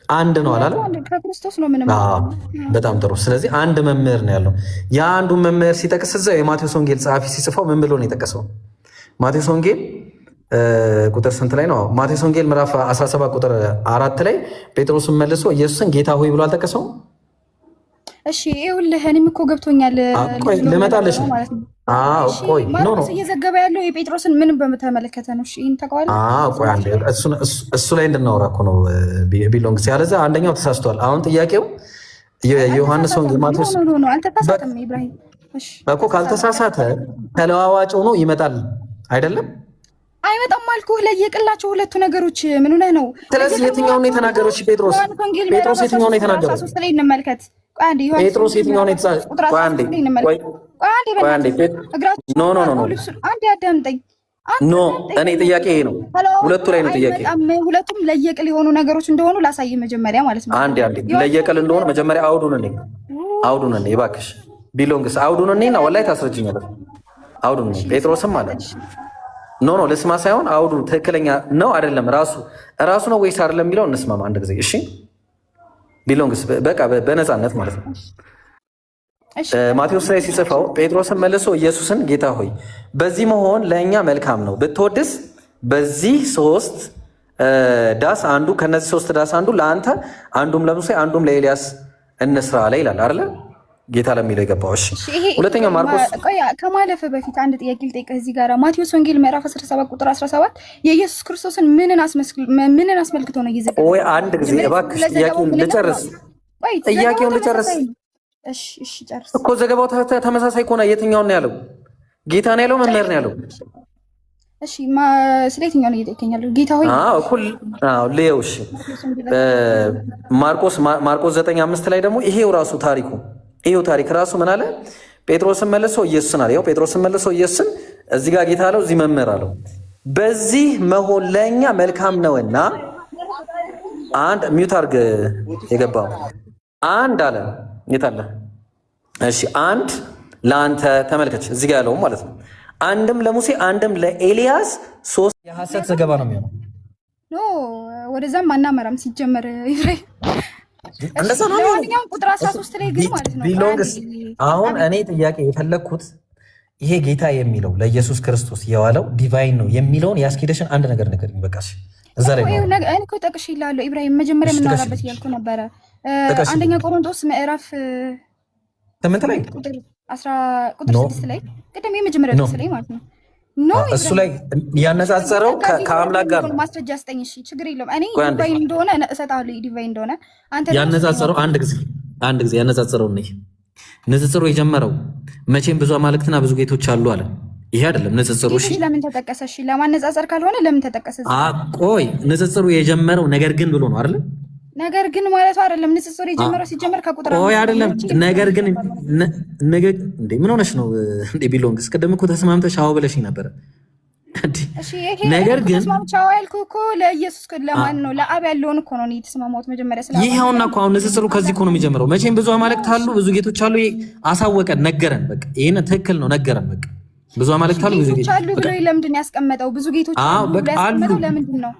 Speaker 3: አንድ ነው አላለ?
Speaker 6: ከክርስቶስ ነው ምንም።
Speaker 3: በጣም ጥሩ። ስለዚህ አንድ መምህር ነው ያለው። ያ አንዱ መምህር ሲጠቅስ እዛው የማቴዎስ ወንጌል ጸሐፊ ሲጽፈው ምን ብሎ ነው የጠቀሰው? ማቴዎስ ወንጌል ቁጥር ስንት ላይ ነው? ማቴዎስ ወንጌል ምዕራፍ 17 ቁጥር 4 ላይ ጴጥሮስን መልሶ ኢየሱስን ጌታ ሆይ ብሎ አልጠቀሰውም?
Speaker 6: እሺ ይኸውልህ እኔም እኮ ገብቶኛል።
Speaker 3: ቆይ ልመጣለሽ ነው። ቆይ
Speaker 6: ማርቆስ እየዘገበ ያለው የጴጥሮስን ምንም በተመለከተ ነው። እሺ ይሄን ተቃዋል።
Speaker 3: ቆይ አንዴ እሱ ላይ እንድናወራ እኮ ነው ቢሎንግ ሲያለዛ አንደኛው ተሳስቷል። አሁን ጥያቄው የዮሐንስ ወንጌል ማቴዎስ
Speaker 6: ነው። አልተሳሳተም ኢብራሂም።
Speaker 3: እኮ ካልተሳሳተ ተለዋዋጭ ሆኖ ይመጣል አይደለም?
Speaker 6: አይመጣም አልኩህ። ለየቅላቸው ሁለቱ ነገሮች ምን ሆነህ ነው?
Speaker 3: ስለዚህ የትኛውን ጴጥሮስ የትኛውን የተናገረው?
Speaker 6: እንመልከት።
Speaker 3: ጴጥሮስ የትኛውን
Speaker 6: አንዴ አዳምጠኝ።
Speaker 3: ኖ እኔ ጥያቄ ይሄ ነው። ሁለቱ ላይ ነው ጥያቄ።
Speaker 6: ሁለቱም ለየቅል የሆኑ ነገሮች እንደሆኑ ላሳይ መጀመሪያ ማለት ነው።
Speaker 3: አንዴ ለየቅል እንደሆነ መጀመሪያ አውዱን እኔ እባክሽ ቢሎንግስ አውዱን እኔና ወላሂ ታስረጅኛለሽ። አውዱን እኔ ጴጥሮስም ማለት ኖ ልስማ ሳይሆን አውዱ ትክክለኛ ነው አይደለም፣ ራሱ ነው ወይስ አይደለም የሚለው እንስማማ አንድ ጊዜ እሺ። ቢሎንግስ በቃ በነፃነት ማለት ነው። ማቴዎስ ላይ ሲጽፈው ጴጥሮስን መልሶ ኢየሱስን ጌታ ሆይ በዚህ መሆን ለእኛ መልካም ነው፣ ብትወድስ በዚህ 3 ዳስ አንዱ ከነዚህ 3 ዳስ አንዱ ለአንተ አንዱም ለሙሴ አንዱም ለኤልያስ እንስራ ላይ ይላል አይደለ? ጌታ ለሚለው የገባው እሺ። ሁለተኛው ማርቆስ
Speaker 6: ከማለፈ በፊት አንድ ጥያቄ ልጠይቅህ እዚህ ጋር ማቴዎስ ወንጌል ምዕራፍ 17 ቁጥር 17 የኢየሱስ ክርስቶስን ምንን አስመልክቶ ነው እየዘገበ?
Speaker 3: ወይ አንድ ጊዜ እባክሽ ጥያቄውን ልጨርስ።
Speaker 6: እሺ ጨርስ
Speaker 3: እኮ ዘገባው ተመሳሳይ ከሆነ የትኛውን ነው ያለው? ጌታ ነው ያለው? መምህር ነው ያለው?
Speaker 6: እሺ ስለ የትኛው ነው እየጠየቀኝ ያለው? ጌታ ሆይ
Speaker 3: እኩል ልየው። እሺ ማርቆስ 9:5 ላይ ደግሞ ይሄው ታሪክ ራሱ ምን አለ? ጴጥሮስን መልሶ ኢየሱስን አለ። ጴጥሮስን መልሶ ኢየሱስን እዚህ ጋር ጌታ አለው፣ እዚህ መምህር አለው። በዚህ መሆን ለእኛ መልካም ነውና አንድ ሚውት አድርግ የገባው አንድ አለ። የት አለ? እሺ አንድ ለአንተ ተመልከች፣ እዚህ ጋር ያለው ማለት ነው። አንድም ለሙሴ አንድም ለኤልያስ 3 የሐሰት ዘገባ ነው የሚሆነው።
Speaker 6: ኖ ወደዛም አናመራም ሲጀመር ይፍሬ
Speaker 3: እንደዛ ነው።
Speaker 6: ቁጥር 13 ላይ ግን ማለት ነው
Speaker 3: ቢሎንግስ አሁን እኔ ጥያቄ የፈለግኩት ይሄ ጌታ የሚለው ለኢየሱስ ክርስቶስ የዋለው ዲቫይን ነው የሚለውን ያስኬደሽን አንድ ነገር በቃሽ። እዛ ላይ ነው
Speaker 6: እኔ እኮ ጠቅሼልሃለሁ ኢብራሂም፣ መጀመሪያ የምናወራበት እያልኩ ነበረ። አንደኛ ቆሮንቶስ ምዕራፍ
Speaker 3: 8 ላይ
Speaker 6: ቁጥር 6 ላይ ቅድም የመጀመሪያ ጥቅስ ላይ ማለት ነው።
Speaker 3: እሱ ላይ ያነጻጸረው ከአምላክ ጋር ነው።
Speaker 6: ማስረጃ ስጠኝ። እሺ ችግር የለውም። እኔ ዲቫይን እንደሆነ እሰጥሃለሁ። ዲቫይን እንደሆነ አንተ
Speaker 3: ያነጻጸረው አንድ ጊዜ ያነጻጸረው ነው። ንጽጽሩ የጀመረው መቼም ብዙ አማልክትና ብዙ ጌቶች አሉ አለ። ይሄ አይደለም ንጽጽሩ። እሺ
Speaker 6: ለምን ተጠቀሰ? እሺ ለማነጻጸር ካልሆነ ለምን ተጠቀሰ?
Speaker 3: ቆይ ንጽጽሩ የጀመረው ነገር ግን ብሎ ነው አይደል?
Speaker 6: ነገር ግን ማለቱ አይደለም። ንጽጽሩ የጀመረው ሲጀመር ከቁጥር
Speaker 3: አይደለም። ነገር ግን ምን ሆነሽ ነው እንዴ? ቢሎንግስ ቅድም እኮ ተስማምተሽ አዎ ብለሽኝ ነበረ። ነገር ግን
Speaker 6: ተስማምቻው ያልኩህ እኮ ለኢየሱስ ለማን ነው? ለአብ ያለውን እኮ ነው የተስማማሁት መጀመሪያ ስለ
Speaker 3: ይሄውና እኮ አሁን ንጽጽሩ ከዚህ እኮ ነው የሚጀምረው። መቼም ብዙ አማልክት አሉ፣ ብዙ ጌቶች አሉ። አሳወቀን፣ ነገረን። በቃ ይሄን ትክክል ነው፣ ነገረን። በቃ ብዙ አማልክት አሉ፣ ብዙ ጌቶች
Speaker 6: አሉ ብሎ ለምንድን ነው ያስቀመጠው? ብዙ ጌቶች አሉ ያስቀመጠው ለምንድን ነው?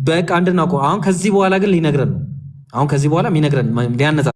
Speaker 3: በቃ አንድና እኮ አሁን ከዚህ በኋላ ግን ሊነግረን ነው። አሁን ከዚህ በኋላ የሚነግረን ሊያነጻ